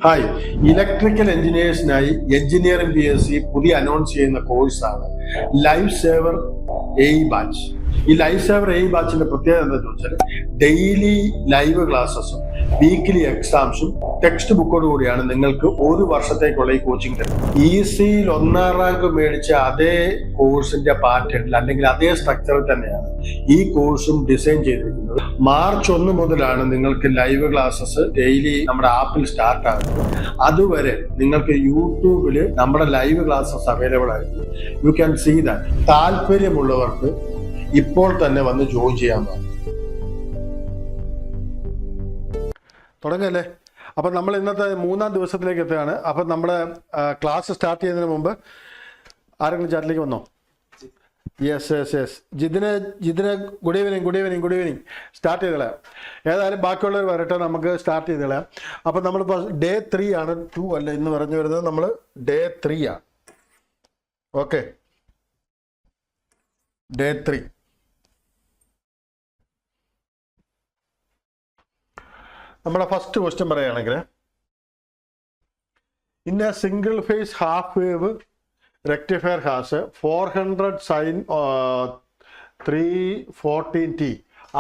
Hi, electrical എഞ്ചിനീയേഴ്സിനായി engineering PSC പുതിയ announce ചെയ്യുന്ന കോഴ്സാണ് ലൈഫ് സേവർ ബാച്ച്. ഈ ലൈഫ് സേവർ ബാച്ചിന്റെ പ്രത്യേകത എന്താ ചോദിച്ചാൽ ഡെയിലി ലൈവ് ക്ലാസ്സസും വീക്കിലി എക്സാംസും ടെക്സ്റ്റ് ബുക്കോട് കൂടിയാണ് നിങ്ങൾക്ക് ഒരു വർഷത്തേക്കുള്ള ഈ കോച്ചിങ് തരുന്നത്. ECയിൽ 1ാം റാങ്ക് മേടിച്ച അതേ കോഴ്സിന്റെ പാറ്റേണിൽ അല്ലെങ്കിൽ അതേ സ്ട്രക്ചറിൽ തന്നെയാണ് ഈ കോഴ്സും ഡിസൈൻ ചെയ്തിരിക്കുന്നത്. മാർച്ച് 1 മുതലാണ് നിങ്ങൾക്ക് ലൈവ് ക്ലാസ്സസ് ഡെയിലി നമ്മുടെ ആപ്പിൽ സ്റ്റാർട്ട് ആകുന്നത്. അതുവരെ നിങ്ങൾക്ക് യൂട്യൂബിൽ നമ്മുടെ ലൈവ് ക്ലാസ്സസ് അവൈലബിൾ ആയിരിക്കും. You can see that. താല്പര്യമുള്ളവർക്ക് ഇപ്പോൾ തന്നെ വന്ന് ജോയിൻ ചെയ്യാവുന്നതാണ്. തുടങ്ങല്ലേ. അപ്പം നമ്മൾ ഇന്നത്തെ 3ാം ദിവസത്തിലേക്ക് എത്തുകയാണ്. അപ്പം നമ്മുടെ ക്ലാസ് സ്റ്റാർട്ട് ചെയ്യുന്നതിന് മുമ്പ് ആരെങ്കിലും ചാറ്റിലേക്ക് വന്നോ? Yes. Jithin good evening. Start ചെയ്തോളാം. ഏതായാലും ബാക്കിയുള്ളവർ വരട്ടെ, നമുക്ക് സ്റ്റാർട്ട് ചെയ്തോളാം. അപ്പം നമ്മളിപ്പോൾ ഡേ 3 ആണ്, 2 അല്ല ഇന്ന് പറഞ്ഞു വരുന്നത്. നമ്മൾ ഡേ 3 ആണ്. Okay, day 3. നമ്മുടെ ഫസ്റ്റ് ക്വസ്റ്റ്യൻ പറയുകയാണെങ്കിൽ, in a single phase half wave rectifier has a 400 sin 314T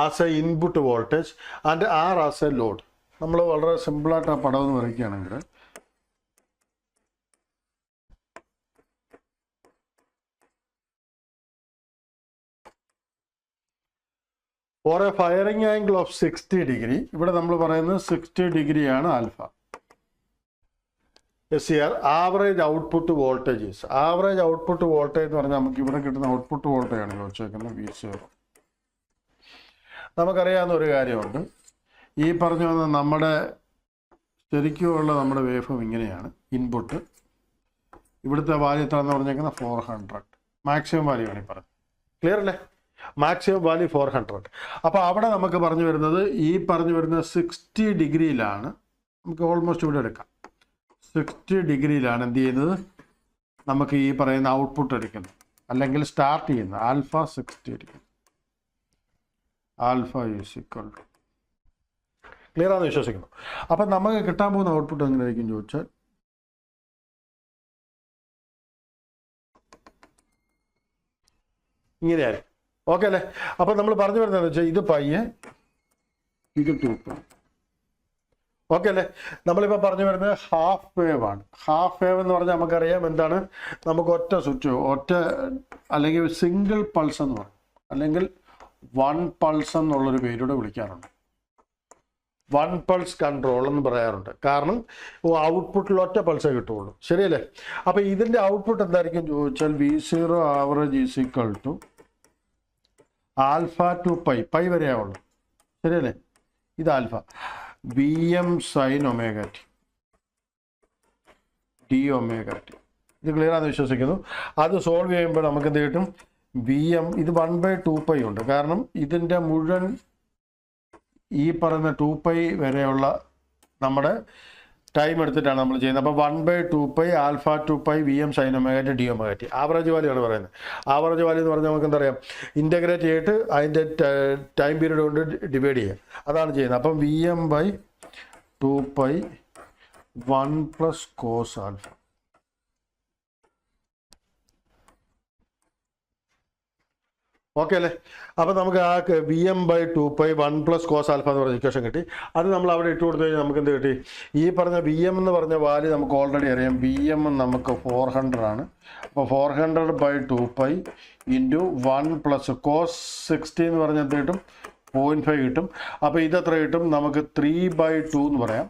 as a input voltage and R as a load. നമ്മൾ വളരെ സിമ്പിളായിട്ട് ആ പടം എന്ന് പറയുകയാണെങ്കിൽ, for a firing angle of 60 degree, ഇവിടെ നമ്മൾ പറയുന്നത് 60 ഡിഗ്രിയാണ് ആൽഫ. ആവറേജ് ഔട്ട്പുട്ട് വോൾട്ടേജ് എന്ന് പറഞ്ഞാൽ നമുക്ക് ഇവിടെ കിട്ടുന്ന ഔട്ട്പുട്ട് വോൾട്ടേജ് ആണ് ചോദിച്ചേക്കുന്നത്, V0. നമുക്കറിയാവുന്ന ഒരു കാര്യമുണ്ട്. ഈ പറഞ്ഞു വന്ന നമ്മുടെ ശരിക്കുമുള്ള നമ്മുടെ വേവ് ഫോം ഇങ്ങനെയാണ്. ഇൻപുട്ട് ഇവിടുത്തെ വാല്യൂ എത്രയെന്ന് പറഞ്ഞേക്കുന്നത് 400. മാക്സിമം വാല്യൂ ആണ് ഈ പറഞ്ഞത്. ക്ലിയർ അല്ലേ? Maximum value 400. അപ്പോൾ അവിടെ നമുക്ക് പറഞ്ഞു വരുന്നത്, ഈ പറഞ്ഞു വരുന്നത് 60 ഡിഗ്രിയിലാണ്. നമുക്ക് ഓൾമോസ്റ്റ് ഇവിടെ എടുക്കാം. 60 ഡിഗ്രിയിലാണ് എന്ത് ചെയ്യുന്നത്, നമുക്ക് ഈ പറയുന്ന ഔട്ട്പുട്ട് എടുക്കുന്നത് അല്ലെങ്കിൽ സ്റ്റാർട്ട് ചെയ്യുന്നത്. Alpha 60 degree. Alpha is equal to, clear ആണെന്ന് വിശ്വസിക്കുന്നു. അപ്പം നമുക്ക് കിട്ടാൻ പോകുന്ന ഔട്ട്പുട്ട് എങ്ങനെയായിരിക്കും ചോദിച്ചാൽ, ഇങ്ങനെയായിരിക്കും. ഓക്കെ അല്ലേ? അപ്പം നമ്മൾ പറഞ്ഞു വരുന്നതെന്ന് വെച്ചാൽ ഇത് പയ്യെ, ഇത് 2π. ഓക്കെ അല്ലേ? നമ്മളിപ്പോൾ പറഞ്ഞു വരുന്നത് ഹാഫ് വേവ് ആണ്. ഹാഫ് വേവ് എന്ന് പറഞ്ഞാൽ നമുക്കറിയാം എന്താണ്, നമുക്ക് ഒറ്റ സ്വിച്ച്, അല്ലെങ്കിൽ സിംഗിൾ പൾസ് എന്ന് പറയും, അല്ലെങ്കിൽ 1 പൾസ് എന്നുള്ളൊരു പേരോടെ വിളിക്കാറുണ്ട്. 1 പൾസ് കൺട്രോൾ എന്ന് പറയാറുണ്ട്. കാരണം ഔട്ട്പുട്ടിൽ ഒറ്റ പൾസേ കിട്ടുകയുള്ളൂ. ശരിയല്ലേ? അപ്പോൾ ഇതിൻ്റെ ഔട്ട്പുട്ട് എന്തായിരിക്കും ചോദിച്ചാൽ, V0 average is equal to alpha to pi വരെയാവുള്ളൂ. ശരിയല്ലേ? ഇത് alpha Vm sin ωt dωt. ഇത് ക്ലിയർ ആണെന്ന് വിശ്വസിക്കുന്നു. അത് സോൾവ് ചെയ്യുമ്പോൾ നമുക്ക് എന്ത് കിട്ടും? Vm ഇത് 1/2π ഉണ്ട്. കാരണം ഇതിൻ്റെ മുഴുവൻ ഈ പറയുന്ന 2π വരെയുള്ള നമ്മുടെ ടൈം എടുത്തിട്ടാണ് നമ്മൾ ചെയ്യുന്നത്. അപ്പോൾ 1/2π alpha 2π Vm sin ωt dωt. Average value ആണ് പറയുന്നത്. ആവറേജ് വാല്യൂ എന്ന് പറഞ്ഞാൽ നമുക്ക് എന്താ പറയാം, ഇൻ്റഗ്രേറ്റ് ചെയ്തിട്ട് അതിൻ്റെ ടൈം പീരീഡ് കൊണ്ട് ഡിവൈഡ് ചെയ്യുക. അതാണ് ചെയ്യുന്നത്. അപ്പം Vm/2π 1 + cos ആൽഫ. ഓക്കെ അല്ലേ? അപ്പോൾ നമുക്ക് ആ Vm/2π 1 + cos ആൽഫ എന്ന് പറഞ്ഞ ഇക്വേഷൻ കിട്ടി. അത് നമ്മൾ അവിടെ ഇട്ട് കൊടുത്തു കഴിഞ്ഞാൽ നമുക്ക് എന്ത് കിട്ടി? ഈ പറഞ്ഞ Vm എന്ന് പറഞ്ഞ വാല്യൂ നമുക്ക് ഓൾറെഡി അറിയാം. Vm നമുക്ക് 400 ആണ്. അപ്പോൾ 400/2π ഇൻറ്റു 1 + cos 60 എന്ന് പറഞ്ഞാൽ എന്ത് കിട്ടും? 0.5 കിട്ടും. അപ്പോൾ ഇതെത്ര കിട്ടും? നമുക്ക് 3/2 എന്ന് പറയാം.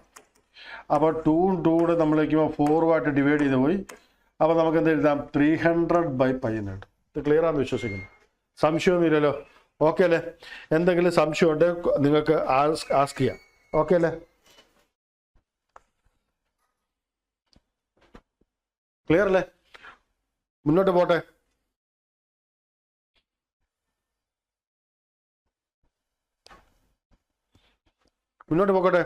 അപ്പോൾ 2 കൂടെ നമ്മൾ വയ്ക്കുമ്പോൾ 4 ഡിവൈഡ് ചെയ്ത് പോയി. അപ്പോൾ നമുക്ക് എന്ത് എഴുതാം? 300/π എന്ന് കിട്ടും. ഇത് ക്ലിയർ ആണെന്ന് വിശ്വസിക്കുന്നു. സംശയമൊന്നുമില്ലല്ലോ? ഓക്കെ അല്ലേ? എന്തെങ്കിലും സംശയമുണ്ട് നിങ്ങൾക്ക് ആസ്ക് ചെയ്യാം. ഓക്കെ അല്ലേ? ക്ലിയർ അല്ലേ? മുന്നോട്ട് പോട്ടെ. മുന്നോട്ട് പോകട്ടെ.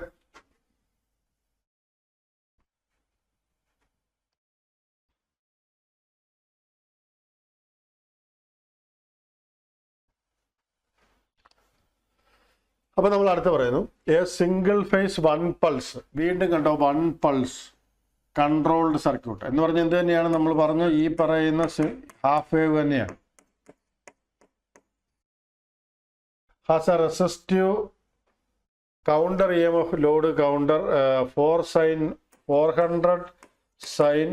അപ്പോൾ നമ്മൾ അടുത്ത് പറയുന്നു A single phase one pulse. വീണ്ടും കണ്ടോ, വൺ പൾസ് കൺട്രോൾഡ് സർക്യൂട്ട് എന്ന് പറഞ്ഞാൽ എന്ത് തന്നെയാണ് നമ്മൾ പറഞ്ഞു, ഈ പറയുന്ന ഹാഫ് വേവ് തന്നെയാണ്. Has a resistive counter EMF load counter 400 sine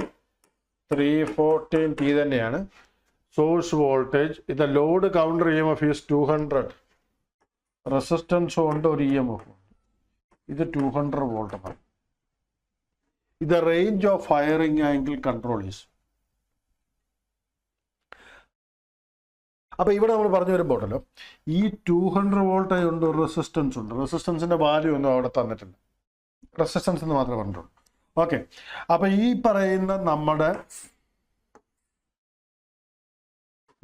314 T തന്നെയാണ്. സോഴ്സ് വോൾട്ടേജ് ഇത് load counter EMF is 200. Resistance കൊണ്ട് ഒരു EMF ഇത് 200 വോൾട്ട്. ഇത് range of firing angle control is. അപ്പോൾ ഇവിടെ നമ്മൾ പറഞ്ഞു വരുമ്പോൾ ഉണ്ടല്ലോ, ഈ 200 വോൾട്ട് ആയതുകൊണ്ട് ഒരു റെസിസ്റ്റൻസ് ഉണ്ട്. റെസിസ്റ്റൻസിൻ്റെ വാല്യൂ ഒന്നും അവിടെ തന്നിട്ടില്ല, റെസിസ്റ്റൻസ് എന്ന് മാത്രമേ പറഞ്ഞിട്ടുള്ളൂ. ഓക്കെ, അപ്പോൾ ഈ പറയുന്ന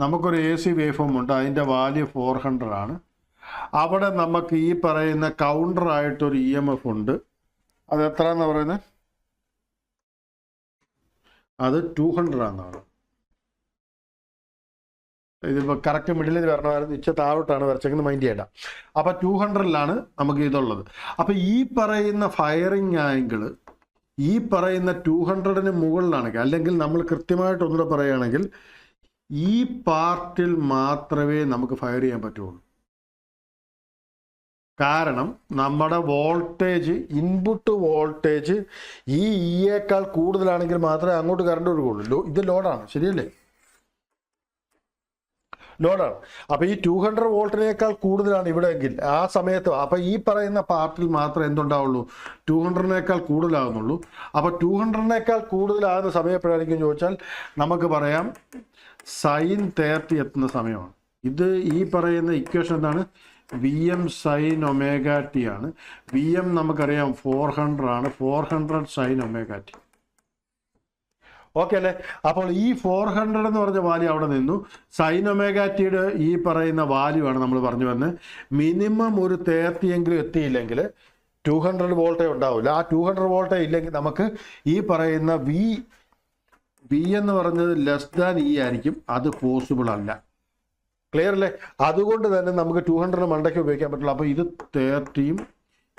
നമുക്കൊരു AC വേവ് ഫോം ഉണ്ട്, അതിൻ്റെ വാല്യൂ 400 ആണ്. അവിടെ നമുക്ക് ഈ പറയുന്ന കൗണ്ടറായിട്ടൊരു EMF ഉണ്ട്. അത് എത്ര എന്ന് പറയുന്നത്, അത് 200 ആണെന്നാണ്. ഇതിപ്പോൾ കറക്റ്റ് മിഡിലിൽ വരണമായിരുന്നു, ഇച്ച താഴോട്ടാണ് വരച്ചെങ്കിൽ മൈൻഡ് ചെയ്യണ്ട. അപ്പോൾ 200-ലാണ് നമുക്ക് ഇതുള്ളത്. അപ്പോൾ ഈ പറയുന്ന ഫയറിംഗ് ആംഗിള് ഈ പറയുന്ന 200-ന് മുകളിലാണെങ്കിൽ, അല്ലെങ്കിൽ നമ്മൾ കൃത്യമായിട്ട് ഒന്നുകൂടെ പറയുകയാണെങ്കിൽ ഈ പാർട്ടിൽ മാത്രമേ നമുക്ക് ഫയർ ചെയ്യാൻ പറ്റുള്ളൂ. കാരണം നമ്മുടെ വോൾട്ടേജ്, ഇൻപുട്ട് വോൾട്ടേജ് ഈ യേക്കാൾ കൂടുതലാണെങ്കിൽ മാത്രമേ അങ്ങോട്ട് കറണ്ട് ഒഴുകുള്ളൂ. ഇത് ലോഡാണ്, ശരിയല്ലേ? ലോഡാണ്. അപ്പോൾ ഈ 200 വോൾട്ടിനേക്കാൾ കൂടുതലാണ് ഇവിടെ എങ്കിൽ ആ സമയത്ത്, അപ്പോൾ ഈ പറയുന്ന പാർട്ടിൽ മാത്രമേ എന്തുണ്ടാവുള്ളൂ, 200-നേക്കാൾ കൂടുതലാകുന്നുള്ളൂ. അപ്പോൾ 200-നേക്കാൾ കൂടുതലാകുന്ന സമയം എപ്പോഴായിരിക്കും ചോദിച്ചാൽ നമുക്ക് പറയാം സൈൻ 30 എത്തുന്ന സമയമാണ്. ഇത് ഈ പറയുന്ന ഇക്വേഷൻ എന്താണ്, VM സൈൻ ω t ആണ്. VM നമുക്കറിയാം 400 ആണ്. 400 സൈൻ ω t. ഓക്കെ അല്ലേ? അപ്പോൾ ഈ 400 എന്ന് പറഞ്ഞ വാല്യൂ അവിടെ നിന്നു. സൈൻ ω t ഈ പറയുന്ന വാല്യൂ ആണ് നമ്മൾ പറഞ്ഞു വന്നത്. മിനിമം ഒരു 30 എങ്കിലും എത്തിയില്ലെങ്കിൽ 200 വോൾട്ടേ ഉണ്ടാവില്ല. ആ 200 വോൾട്ടേ ഇല്ലെങ്കിൽ നമുക്ക് ഈ പറയുന്ന V എന്ന് പറഞ്ഞത് E ആയിരിക്കും. അത് പോസിബിൾ അല്ല. ക്ലിയർ അല്ലേ? അതുകൊണ്ട് തന്നെ നമുക്ക് 200 മണ്ടയ്ക്ക് ഉപയോഗിക്കാൻ പറ്റുള്ളൂ. അപ്പോൾ ഇത് 30-യും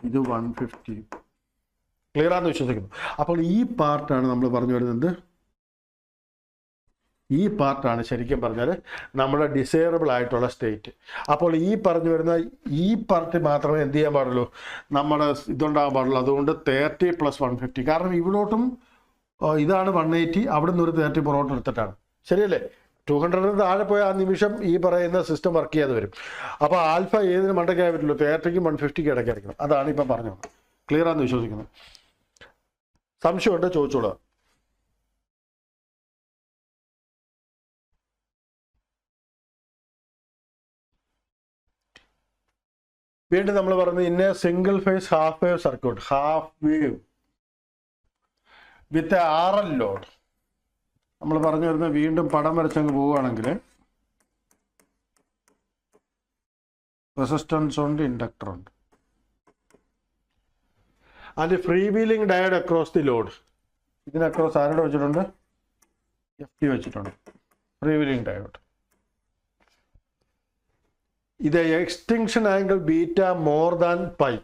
ഇത് 150-യും. ക്ലിയർ ആണെന്ന് വിശ്വസിക്കുന്നു. അപ്പോൾ ഈ പാർട്ടാണ് നമ്മൾ പറഞ്ഞു വരുന്നത്. ഈ പാർട്ടാണ് ശരിക്കും പറഞ്ഞാൽ നമ്മുടെ ഡിസൈറബിൾ ആയിട്ടുള്ള സ്റ്റേറ്റ്. അപ്പോൾ ഈ പറഞ്ഞു വരുന്ന ഈ പാർട്ട് മാത്രമേ എന്ത് ചെയ്യാൻ പാടുള്ളൂ, നമ്മുടെ ഇതുണ്ടാകാൻ പാടുള്ളൂ. അതുകൊണ്ട് 30 + 150. കാരണം ഇവിടോട്ടും ഇതാണ് 180, അവിടെ നിന്ന് ഒരു 30 പുറകോട്ട് എടുത്തിട്ടാണ്. ശരിയല്ലേ? 200-ന് താഴെ പോയ ആ നിമിഷം ഈ പറയുന്ന സിസ്റ്റം വർക്ക് ചെയ്യാതെ വരും. അപ്പോൾ ആൽഫ ഏതിന് മണ്ടയ്ക്കായി പറ്റുള്ളൂ, 30-ക്കും 150-ക്കും ഇടയ്ക്കായിരിക്കണം. അതാണ് ഇപ്പം പറഞ്ഞത്. ക്ലിയർ ആണെന്ന് വിശ്വസിക്കുന്നു. സംശയമുണ്ട്, ചോദിച്ചോളൂ. വീണ്ടും നമ്മൾ പറയുന്നത് ഇന്ന single phase half wave circuit, half wave with RL load. നമ്മൾ പറഞ്ഞു വരുന്നത് വീണ്ടും പടം വരച്ചങ്ങ് പോവുകയാണെങ്കിൽ റെസിസ്റ്റൻസ് ഉണ്ട്, ഇൻഡക്ടർ ഉണ്ട്, അതിൻ്റെ free wheeling diode across the load. ഇതിന് അക്രോസ് ആരോട് വെച്ചിട്ടുണ്ട്, FD വെച്ചിട്ടുണ്ട്, ഫ്രീ വീലിംഗ് ഡയോഡ്. ഇത് extinction angle beta more than pi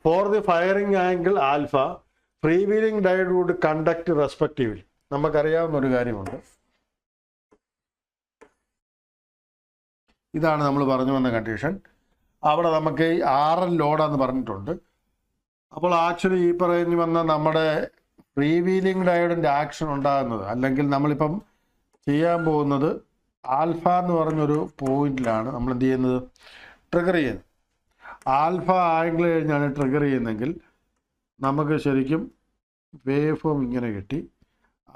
for the firing angle alpha. Free wheeling diode would conduct respectively. നമുക്കറിയാവുന്ന ഒരു കാര്യമുണ്ട്. ഇതാണ് നമ്മൾ പറഞ്ഞു വന്ന കണ്ടീഷൻ. അവിടെ നമുക്ക് RL ലോഡാന്ന് പറഞ്ഞിട്ടുണ്ട്. അപ്പോൾ ആക്ച്വലി ഈ പറഞ്ഞു വന്ന നമ്മുടെ ഫ്രീ വീലിംഗ് ഡയോഡിൻ്റെ ആക്ഷൻ ഉണ്ടാകുന്നത്, അല്ലെങ്കിൽ നമ്മളിപ്പം ചെയ്യാൻ പോകുന്നത് ആൽഫ എന്ന് പറഞ്ഞൊരു പോയിന്റിലാണ് നമ്മൾ എന്ത് ചെയ്യുന്നത്, ട്രിഗർ ചെയ്യുന്നത്. ആൽഫ ആംഗിൾ കഴിഞ്ഞാണ് ട്രിഗർ ചെയ്യുന്നതെങ്കിൽ നമുക്ക് ശരിക്കും വേവ് ഫോം ഇങ്ങനെ കിട്ടി.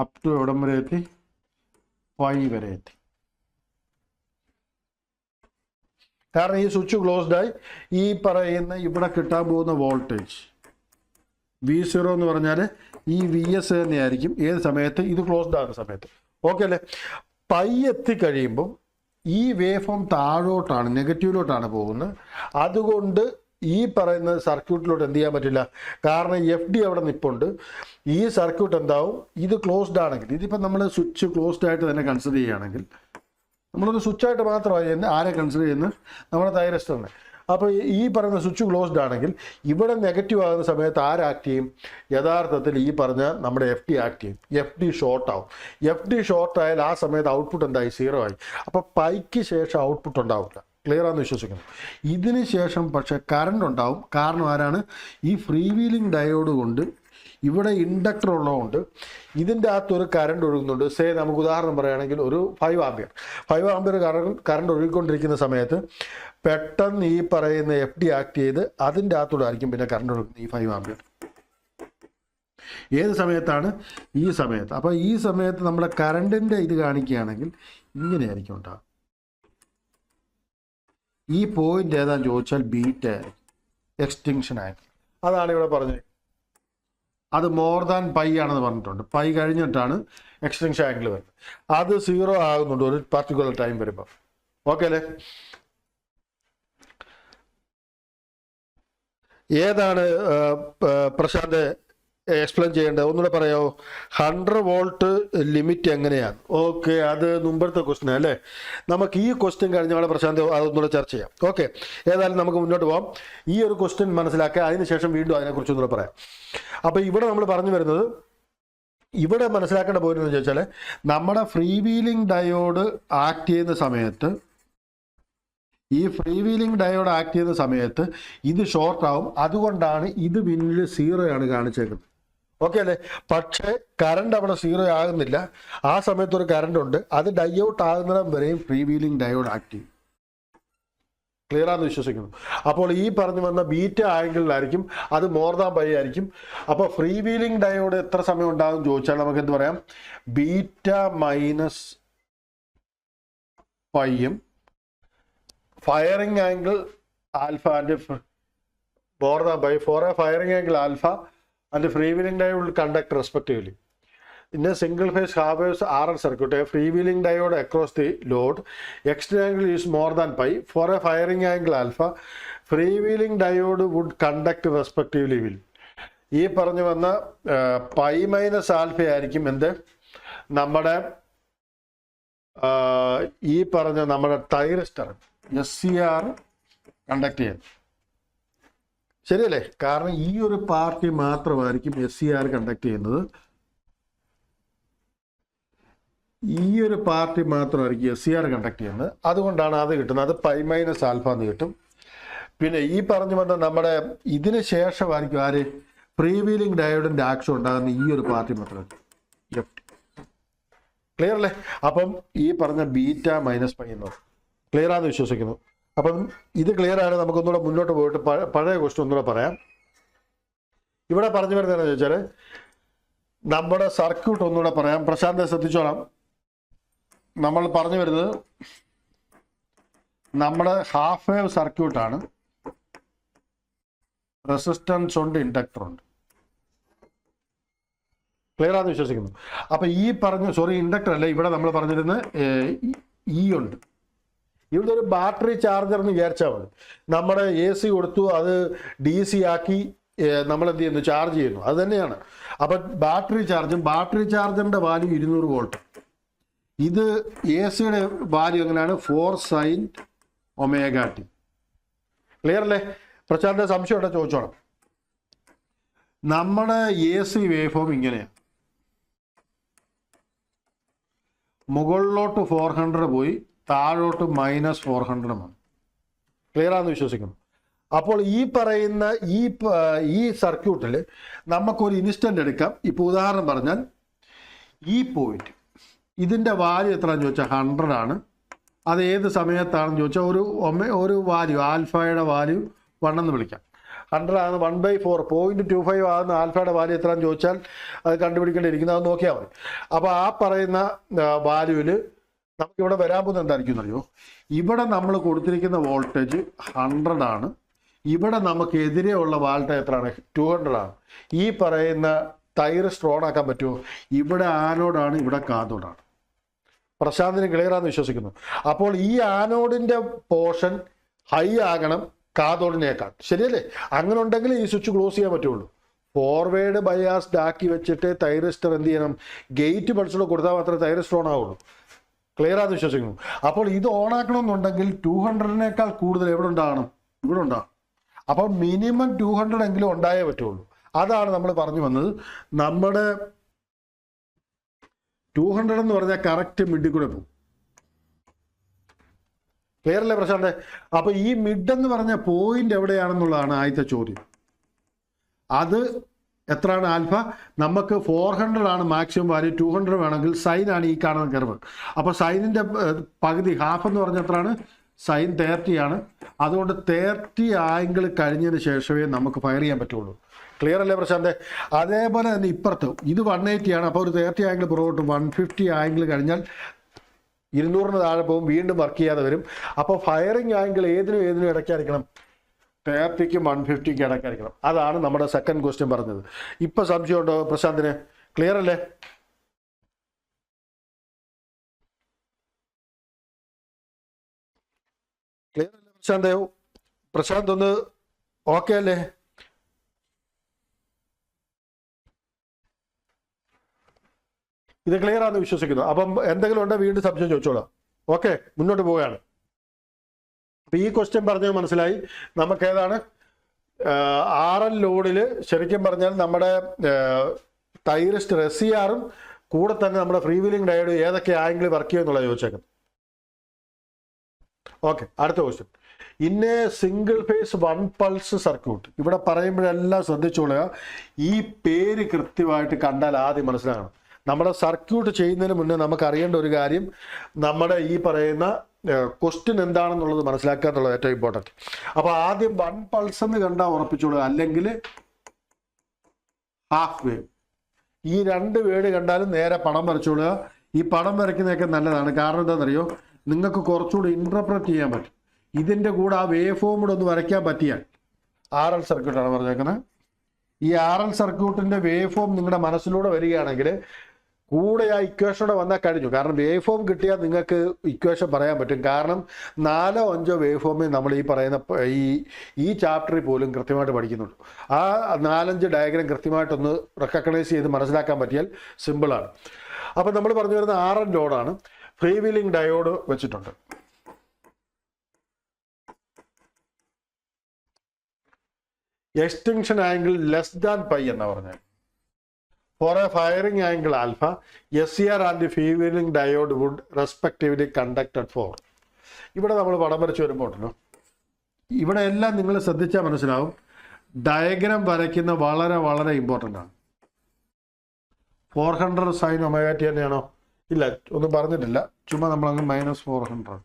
അപ് ടു എവിടം വരെ എത്തി, 5 വരെ എത്തി. കാരണം ഈ സ്വിച്ച് ക്ലോസ്ഡായി. ഈ പറയുന്ന ഇവിടെ കിട്ടാൻ പോകുന്ന വോൾട്ടേജ് V0 എന്ന് പറഞ്ഞാൽ ഈ VS തന്നെയായിരിക്കും ഏത് സമയത്ത്, ഇത് ക്ലോസ്ഡ് ആകുന്ന സമയത്ത്. ഓക്കെ അല്ലേ? പൈ എത്തിക്കഴിയുമ്പം ഈ വേവ് ഫോം താഴോട്ടാണ്, നെഗറ്റീവിലോട്ടാണ് പോകുന്നത്. അതുകൊണ്ട് ഈ പറയുന്ന സർക്യൂട്ടിലോട്ട് എന്ത് ചെയ്യാൻ പറ്റില്ല. കാരണം FD അവിടെ നിൽപ്പുണ്ട്. ഈ സർക്യൂട്ട് എന്താവും, ഇത് ക്ലോസ്ഡ് ആണെങ്കിൽ, ഇതിപ്പോൾ നമ്മൾ സ്വിച്ച് ക്ലോസ്ഡ് ആയിട്ട് തന്നെ കൺസിഡർ ചെയ്യുകയാണെങ്കിൽ, നമ്മളൊരു സ്വിച്ചായിട്ട് മാത്രമായി ആരെ കൺസിഡർ ചെയ്യുന്നത്, നമ്മുടെ തൈറസ്റ്ററിനെ. അപ്പോൾ ഈ പറയുന്ന സ്വിച്ച് ക്ലോസ്ഡ് ആണെങ്കിൽ ഇവിടെ നെഗറ്റീവ് ആകുന്ന സമയത്ത് ആരാക്ട് ചെയ്യും? യഥാർത്ഥത്തിൽ ഈ പറഞ്ഞ നമ്മുടെ FD ആക്ട് ചെയ്യും. FD ഷോർട്ട് ആവും. FD ഷോർട്ട് ആയാൽ ആ സമയത്ത് ഔട്ട്പുട്ട് എന്തായി? 0 ആയി. അപ്പോൾ പൈക്ക് ശേഷം ഔട്ട്പുട്ട് ഉണ്ടാവില്ല. ക്ലിയർ ആണെന്ന് വിശ്വസിക്കുന്നു. ഇതിന് ശേഷം പക്ഷേ കറണ്ട് ഉണ്ടാവും. കാരണം ആരാണ്? ഈ ഫ്രീ വീലിംഗ് ഡയോഡ് കൊണ്ട് ഇവിടെ ഇൻഡക്ടർ ഉള്ളതുകൊണ്ട് ഇതിൻ്റെ അകത്തൊരു കറണ്ട് ഒഴുകുന്നുണ്ട്. സേ നമുക്ക് ഉദാഹരണം പറയുകയാണെങ്കിൽ ഒരു 5 ആമ്പിയർ കറണ്ട് ഒഴുകിക്കൊണ്ടിരിക്കുന്ന സമയത്ത് പെട്ടെന്ന് ഈ പറയുന്ന FD ആക്ട് ചെയ്ത് അതിൻ്റെ അകത്തൂടെ ആയിരിക്കും പിന്നെ കറണ്ട് ഒഴുകുന്നത് ഈ 5 ആമ്പിയർ. ഏത് സമയത്താണ്? ഈ സമയത്ത്. അപ്പോൾ ഈ സമയത്ത് നമ്മുടെ കറണ്ടിൻ്റെ ഇത് കാണിക്കുകയാണെങ്കിൽ ഇങ്ങനെയായിരിക്കും ഉണ്ടാകും. ഈ പോയിന്റ് ഏതാണെന്ന് ചോദിച്ചാൽ ബീറ്റ എക്സ്റ്റിങ്ഷൻ ആംഗിൾ. അതാണ് ഇവിടെ പറഞ്ഞത്. അത് മോർ ദാൻ പൈ ആണെന്ന് പറഞ്ഞിട്ടുണ്ട്. പൈ കഴിഞ്ഞിട്ടാണ് എക്സ്റ്റിങ്ഷൻ ആംഗിൾ വരുന്നത്. അത് 0 ആകുന്നുണ്ട് ഒരു പർട്ടിക്കുലർ ടൈം വരുമ്പോൾ. ഓക്കെ അല്ലേ? ഏതാണ് പ്രശാന്ത് എക്സ്പ്ലെയിൻ ചെയ്യേണ്ടത്? ഒന്നുകൂടെ പറയാമോ? 100 വോൾട്ട് ലിമിറ്റ് എങ്ങനെയാണ്? ഓക്കെ, അത് മുമ്പത്തെ ക്വസ്റ്റ്യൻ അല്ലേ? നമുക്ക് ഈ ക്വസ്റ്റ്യൻ കഴിഞ്ഞാൽ പ്രശാന്ത് അതൊന്നുകൂടെ ചർച്ച ചെയ്യാം. ഓക്കെ, ഏതായാലും നമുക്ക് മുന്നോട്ട് പോകാം. ഈ ഒരു ക്വസ്റ്റ്യൻ മനസ്സിലാക്കുക, അതിനുശേഷം വീണ്ടും അതിനെക്കുറിച്ച് ഒന്നുകൂടെ പറയാം. അപ്പോൾ ഇവിടെ നമ്മൾ പറഞ്ഞു വരുന്നത്, ഇവിടെ മനസ്സിലാക്കേണ്ട പോയിന്റ് എന്ന് ചോദിച്ചാൽ നമ്മുടെ ഫ്രീ വീലിംഗ് ഡയോഡ് ആക്ട് ചെയ്യുന്ന സമയത്ത് ഇത് ഷോർട്ട് ആവും. അതുകൊണ്ടാണ് ഇത് പിന്നിൽ 0 ആണ് കാണിച്ചേക്കുന്നത്. ഓക്കെ അല്ലേ? പക്ഷേ കറണ്ട് അവിടെ 0 ആകുന്നില്ല. ആ സമയത്ത് ഒരു കറണ്ട് ഉണ്ട്. അത് ഡൈഔട്ട് ആകുന്നിടം വരെയും ഫ്രീ വീലിംഗ് ഡയോഡ് ആക്ട് ചെയ്യും. ക്ലിയർ ആണെന്ന് വിശ്വസിക്കുന്നു. അപ്പോൾ ഈ പറഞ്ഞു വന്ന ബീറ്റ ആംഗിളിലായിരിക്കും, അത് മോർ ദാൻ പൈ ആയിരിക്കും. അപ്പോൾ ഫ്രീ വീലിംഗ് ഡയോഡ് എത്ര സമയം ഉണ്ടാകും ചോദിച്ചാൽ നമുക്ക് എന്ത് പറയാം? ബീറ്റ മൈനസ് പൈയും firing angle alpha and more than pi for a firing angle alpha and free wheeling diode will conduct respectively. In a single phase half wave RL circuit, a freewheeling diode across the load, extra angle is more than pi. For a firing angle alpha, freewheeling diode would conduct respectively will. ഈ പറഞ്ഞു വന്ന pi minus alpha ആയിരിക്കും എന്ത്? നമ്മുടെ ഈ പറഞ്ഞ നമ്മുടെ thyristor SCR conduct ചെയ്യാൻ. ശരിയല്ലേ? കാരണം ഈ ഒരു പാർട്ടി മാത്രമായിരിക്കും SCR കണ്ടക്ട് ചെയ്യുന്നത്. SCR കണ്ടക്ട് ചെയ്യുന്നത്. അതുകൊണ്ടാണ് അത് കിട്ടുന്നത്. അത് പൈ മൈനസ് ആൽഫ എന്ന് കിട്ടും. പിന്നെ ഈ പറഞ്ഞു വന്ന നമ്മുടെ ഇതിന് ശേഷമായിരിക്കും ആര്? ഫ്രീ വീലിംഗ് ഡയോഡിന്റെ ആക്ഷൻ ഉണ്ടാകുന്ന ഈ ഒരു പാർട്ടി മാത്രം. ക്ലിയർ അല്ലേ? അപ്പം ഈ പറഞ്ഞ ബീറ്റ മൈനസ് പൈ എന്ന് പറയും. ക്ലിയർ ആണെന്ന് വിശ്വസിക്കുന്നു. അപ്പം ഇത് ക്ലിയർ ആണ്. നമുക്കൊന്നുകൂടെ മുന്നോട്ട് പോയിട്ട് പഴയ ക്വസ്റ്റ്യൻ ഒന്നുകൂടെ പറയാം. ഇവിടെ പറഞ്ഞു വരുന്നത് എന്താണെന്ന് ചോദിച്ചാൽ നമ്മുടെ സർക്യൂട്ട് ഒന്നുകൂടെ പറയാം. പ്രശാന്ത് ശ്രദ്ധിച്ചോളാം. നമ്മൾ പറഞ്ഞു വരുന്നത് നമ്മുടെ ഹാഫ് വേവ് സർക്യൂട്ടാണ്. റെസിസ്റ്റൻസ് ഉണ്ട്, ഇൻഡക്ടർ ഉണ്ട്. ക്ലിയർ ആണെന്ന് വിശ്വസിക്കുന്നു. അപ്പം ഈ പറഞ്ഞ ഇൻഡക്ടർ അല്ല, ഇവിടെ നമ്മൾ പറഞ്ഞിരുന്നത് ഉണ്ട്. ഇവിടെ ഒരു ബാറ്ററി ചാർജർ എന്ന് വിചാരിച്ചാൽ മതി. നമ്മുടെ AC കൊടുത്തു, അത് DC ആക്കി നമ്മൾ എന്ത് ചെയ്യുന്നു? ചാർജ് ചെയ്യുന്നു. അത് തന്നെയാണ്. അപ്പം ബാറ്ററി ചാർജറിന്റെ വാല്യൂ 200 വോൾട്ട്. ഇത് AC-യുടെ വാല്യൂ എങ്ങനെയാണ്? 4 sin ωt. ക്ലിയർ അല്ലേ? പ്രശാന്ത സംശയം ഉണ്ടോ ചോദിച്ചോണം. നമ്മുടെ AC വേവ് ഫോം ഇങ്ങനെയാണ്. മുകളിലോട്ട് 400 പോയി, താഴോട്ട് -400 ആണ്. ക്ലിയർ ആണെന്ന് വിശ്വസിക്കുന്നു. അപ്പോൾ ഈ പറയുന്ന ഈ സർക്യൂട്ടിൽ നമുക്കൊരു ഇൻസ്റ്റന്റ് എടുക്കാം. ഇപ്പോൾ ഉദാഹരണം പറഞ്ഞാൽ ഈ പോയിന്റ്, ഇതിൻ്റെ വാല്യൂ എത്രയാണെന്ന് ചോദിച്ചാൽ 100 ആണ്. അത് ഏത് സമയത്താണെന്ന് ചോദിച്ചാൽ ഒരു വാല്യൂ ആൽഫയുടെ വാല്യൂ 1 എന്ന് വിളിക്കാം. 100 ആണ്. 1/4 0.25 ആകുന്ന ആൽഫയുടെ വാല്യൂ എത്രയാണെന്ന് ചോദിച്ചാൽ അത് കണ്ടുപിടിക്കേണ്ടിയിരിക്കുന്നത്. അത് നോക്കിയാൽ മതി. അപ്പോൾ ആ പറയുന്ന വാല്യൂവിൽ നമുക്കിവിടെ വരാൻ പോകുന്നത് എന്തായിരിക്കും എന്നറിയോ? ഇവിടെ നമ്മൾ കൊടുത്തിരിക്കുന്ന വോൾട്ടേജ് 100 ആണ്. ഇവിടെ നമുക്ക് എതിരെയുള്ള വോൾട്ടേജ് എത്രയാണ്? 200 ആണ്. ഈ പറയുന്ന തൈറിസ്റ്റർ ഓൺ ആക്കാൻ പറ്റുമോ? ഇവിടെ ആനോഡാണ്, ഇവിടെ കാഥോഡാണ്. പ്രശാന്തിന് ക്ലിയർ ആണെന്ന് വിശ്വസിക്കുന്നു. അപ്പോൾ ഈ ആനോഡിന്റെ പോർഷൻ ഹൈ ആകണം കാഥോഡിനേക്കാൾ. ശരിയല്ലേ? അങ്ങനെ ഉണ്ടെങ്കിൽ ഈ സ്വിച്ച് ക്ലോസ് ചെയ്യാൻ പറ്റുള്ളൂ. ഫോർവേഡ് ബയാസ്ഡ് ആക്കി വെച്ചിട്ട് തൈറിസ്റ്റർ എന്ത് ചെയ്യണം? ഗേറ്റ് പൾസിലൂടെ കൊടുത്താൽ മാത്രമേ തൈറിസ്റ്റർ ഓൺ ആവുള്ളൂ. ക്ലിയർ ആണെന്ന് വിശ്വസിക്കുന്നു. അപ്പോൾ ഇത് ഓൺ ആക്കണമെന്നുണ്ടെങ്കിൽ 200-നേക്കാൾ കൂടുതൽ എവിടെ ഉണ്ടാകണം? ഇവിടെ ഉണ്ടാവും. അപ്പം മിനിമം 200 എങ്കിലും ഉണ്ടായേ പറ്റുള്ളൂ. അതാണ് നമ്മൾ പറഞ്ഞു വന്നത്. നമ്മുടെ 200 എന്ന് പറഞ്ഞാൽ കറക്റ്റ് മിഡിൽ കൂടെ പോകും. ക്ലിയർ അല്ലേ പ്രശാന്തേ? അപ്പൊ ഈ മിഡ് എന്ന് പറഞ്ഞ പോയിന്റ് എവിടെയാണെന്നുള്ളതാണ് ആദ്യത്തെ ചോദ്യം. അത് എത്രയാണ് ആൽഫ? നമുക്ക് 400 ആണ് മാക്സിമം വാല്യൂ, 200 വേണമെങ്കിൽ സൈൻ ആണ് ഈ കാണുന്ന കർവ്. അപ്പൊ സൈനിന്റെ പകുതി, ഹാഫ് എന്ന് പറഞ്ഞ എത്രയാണ്? സൈൻ 30 ആണ്. അതുകൊണ്ട് 30 ആംഗിൾ കഴിഞ്ഞതിന് ശേഷമേ നമുക്ക് ഫയർ ചെയ്യാൻ പറ്റുള്ളൂ. ക്ലിയർ അല്ലേ പ്രശാന്തേ? അതേപോലെ തന്നെ ഇപ്പുറത്ത് ഇത് 180 ആണ്. അപ്പോൾ ഒരു 30 ആംഗിൾ പുറകോട്ട് 150 ആംഗിൾ കഴിഞ്ഞാൽ 200 താഴെ പോകും, വീണ്ടും വർക്ക് ചെയ്യാതെ വരും. അപ്പോൾ ഫയറിംഗ് ആംഗിൾ ഏതിനും ഇടയ്ക്കായിരിക്കണം? 30ക്കും 150ക്കും ഇടയ്ക്കായിരിക്കണം. അതാണ് നമ്മുടെ സെക്കൻഡ് ക്വസ്റ്റ്യൻ പറഞ്ഞത്. ഇപ്പൊ സംശയമുണ്ടോ പ്രശാന്തിന്? ക്ലിയർ അല്ലേ? ക്ലിയർ അല്ലേ പ്രശാന്തേ? പ്രശാന്ത് ഒന്ന് ഓക്കെ അല്ലേ? ഇത് ക്ലിയർ ആണെന്ന് വിശ്വസിക്കുന്നു. അപ്പം എന്തെങ്കിലും ഉണ്ടെങ്കിൽ വീണ്ടും സംശയം ചോദിച്ചോളാം. ഓക്കെ, മുന്നോട്ട് പോവുകയാണ്. അപ്പൊ ഈ ക്വസ്റ്റ്യൻ പറഞ്ഞത് മനസ്സിലായി. നമുക്ക് ഏതാണ് RL ലോഡിൽ ശരിക്കും പറഞ്ഞാൽ നമ്മുടെ തൈറിസ്റ്റർ SCRഉം കൂടെ തന്നെ നമ്മുടെ ഫ്രീ വീലിംഗ് ഡയോഡ് ഏതൊക്കെ ആംഗിൾ വർക്ക് ചെയ്യുമെന്നുള്ളത് ചോദിച്ചേക്കുന്നത്. ഓക്കെ, അടുത്ത ക്വസ്റ്റ്യൻ. ഇന്നെ സിംഗിൾ ഫേസ് 1 പൾസ് സർക്യൂട്ട്. ഇവിടെ പറയുമ്പോഴെല്ലാം ശ്രദ്ധിച്ചോളുക. ഈ പേര് കൃത്യമായിട്ട് കണ്ടാൽ ആദ്യം മനസ്സിലാകണം. നമ്മുടെ സർക്യൂട്ട് ചെയ്യുന്നതിന് മുന്നേ നമുക്ക് അറിയേണ്ട ഒരു കാര്യം, നമ്മുടെ ഈ പറയുന്ന ക്വസ്റ്റ്യൻ എന്താണെന്നുള്ളത് മനസ്സിലാക്കുക എന്നുള്ളത് ഏറ്റവും ഇമ്പോർട്ടൻറ്റ്. അപ്പോൾ ആദ്യം 1 പൾസ് എന്ന് കണ്ടാൽ ഉറപ്പിച്ചോളുക, അല്ലെങ്കിൽ ഹാഫ് വേവ്. ഈ 2 വേർഡ് കണ്ടാലും നേരെ പടം വരച്ചോളുക. ഈ പടം വരയ്ക്കുന്നതൊക്കെ നല്ലതാണ്. കാരണം എന്താണെന്നറിയോ? നിങ്ങൾക്ക് കുറച്ചുകൂടി ഇൻറ്റർപ്രറ്റ് ചെയ്യാൻ പറ്റും. ഇതിൻ്റെ കൂടെ ആ വേവ് ഫോം കൂടെ ഒന്ന് വരയ്ക്കാൻ പറ്റിയാൽ, RL സർക്യൂട്ടാണ് പറഞ്ഞേക്കുന്നത്. ഈ RL സർക്യൂട്ടിൻ്റെ വേവ് ഫോം നിങ്ങളുടെ മനസ്സിലൂടെ വരികയാണെങ്കിൽ കൂടെ ആ ഇക്വേഷനോടെ വന്നാൽ കഴിഞ്ഞു. കാരണം വേവ് ഫോം കിട്ടിയാൽ നിങ്ങൾക്ക് ഇക്വേഷൻ പറയാൻ പറ്റും. കാരണം 4 or 5 വേവ് ഫോമേ നമ്മൾ ഈ പറയുന്ന ഈ ചാപ്റ്ററിൽ പോലും കൃത്യമായിട്ട് പഠിക്കുന്നുള്ളൂ. ആ 4-5 ഡയഗ്രാം കൃത്യമായിട്ടൊന്ന് റെക്കഗ്നൈസ് ചെയ്ത് മനസ്സിലാക്കാൻ പറ്റിയാൽ സിമ്പിളാണ്. അപ്പം നമ്മൾ പറഞ്ഞു വരുന്ന RL ലോഡാണ്. ഫ്രീ വീലിംഗ് ഡയോഡ് വെച്ചിട്ടുണ്ട്. Extension angle less than pi എന്നാ പറഞ്ഞത്. For a firing angle alpha, SCR and free wheeling diode would respectively conducted for. ഇവിടെ നമ്മൾ പടം വരച്ച് വരുമ്പോൾ ഉണ്ടല്ലോ, ഇവിടെ എല്ലാം നിങ്ങൾ ശ്രദ്ധിച്ചാൽ മനസ്സിലാവും. ഡയഗ്രാം വരയ്ക്കുന്ന വളരെ വളരെ ഇമ്പോർട്ടൻ്റ് ആണ്. 400 സൈൻ ഒമേഗ ടി തന്നെയാണോ? ഇല്ല, ഒന്നും പറഞ്ഞിട്ടില്ല. ചുമ്മാ നമ്മളങ്ങ് -400.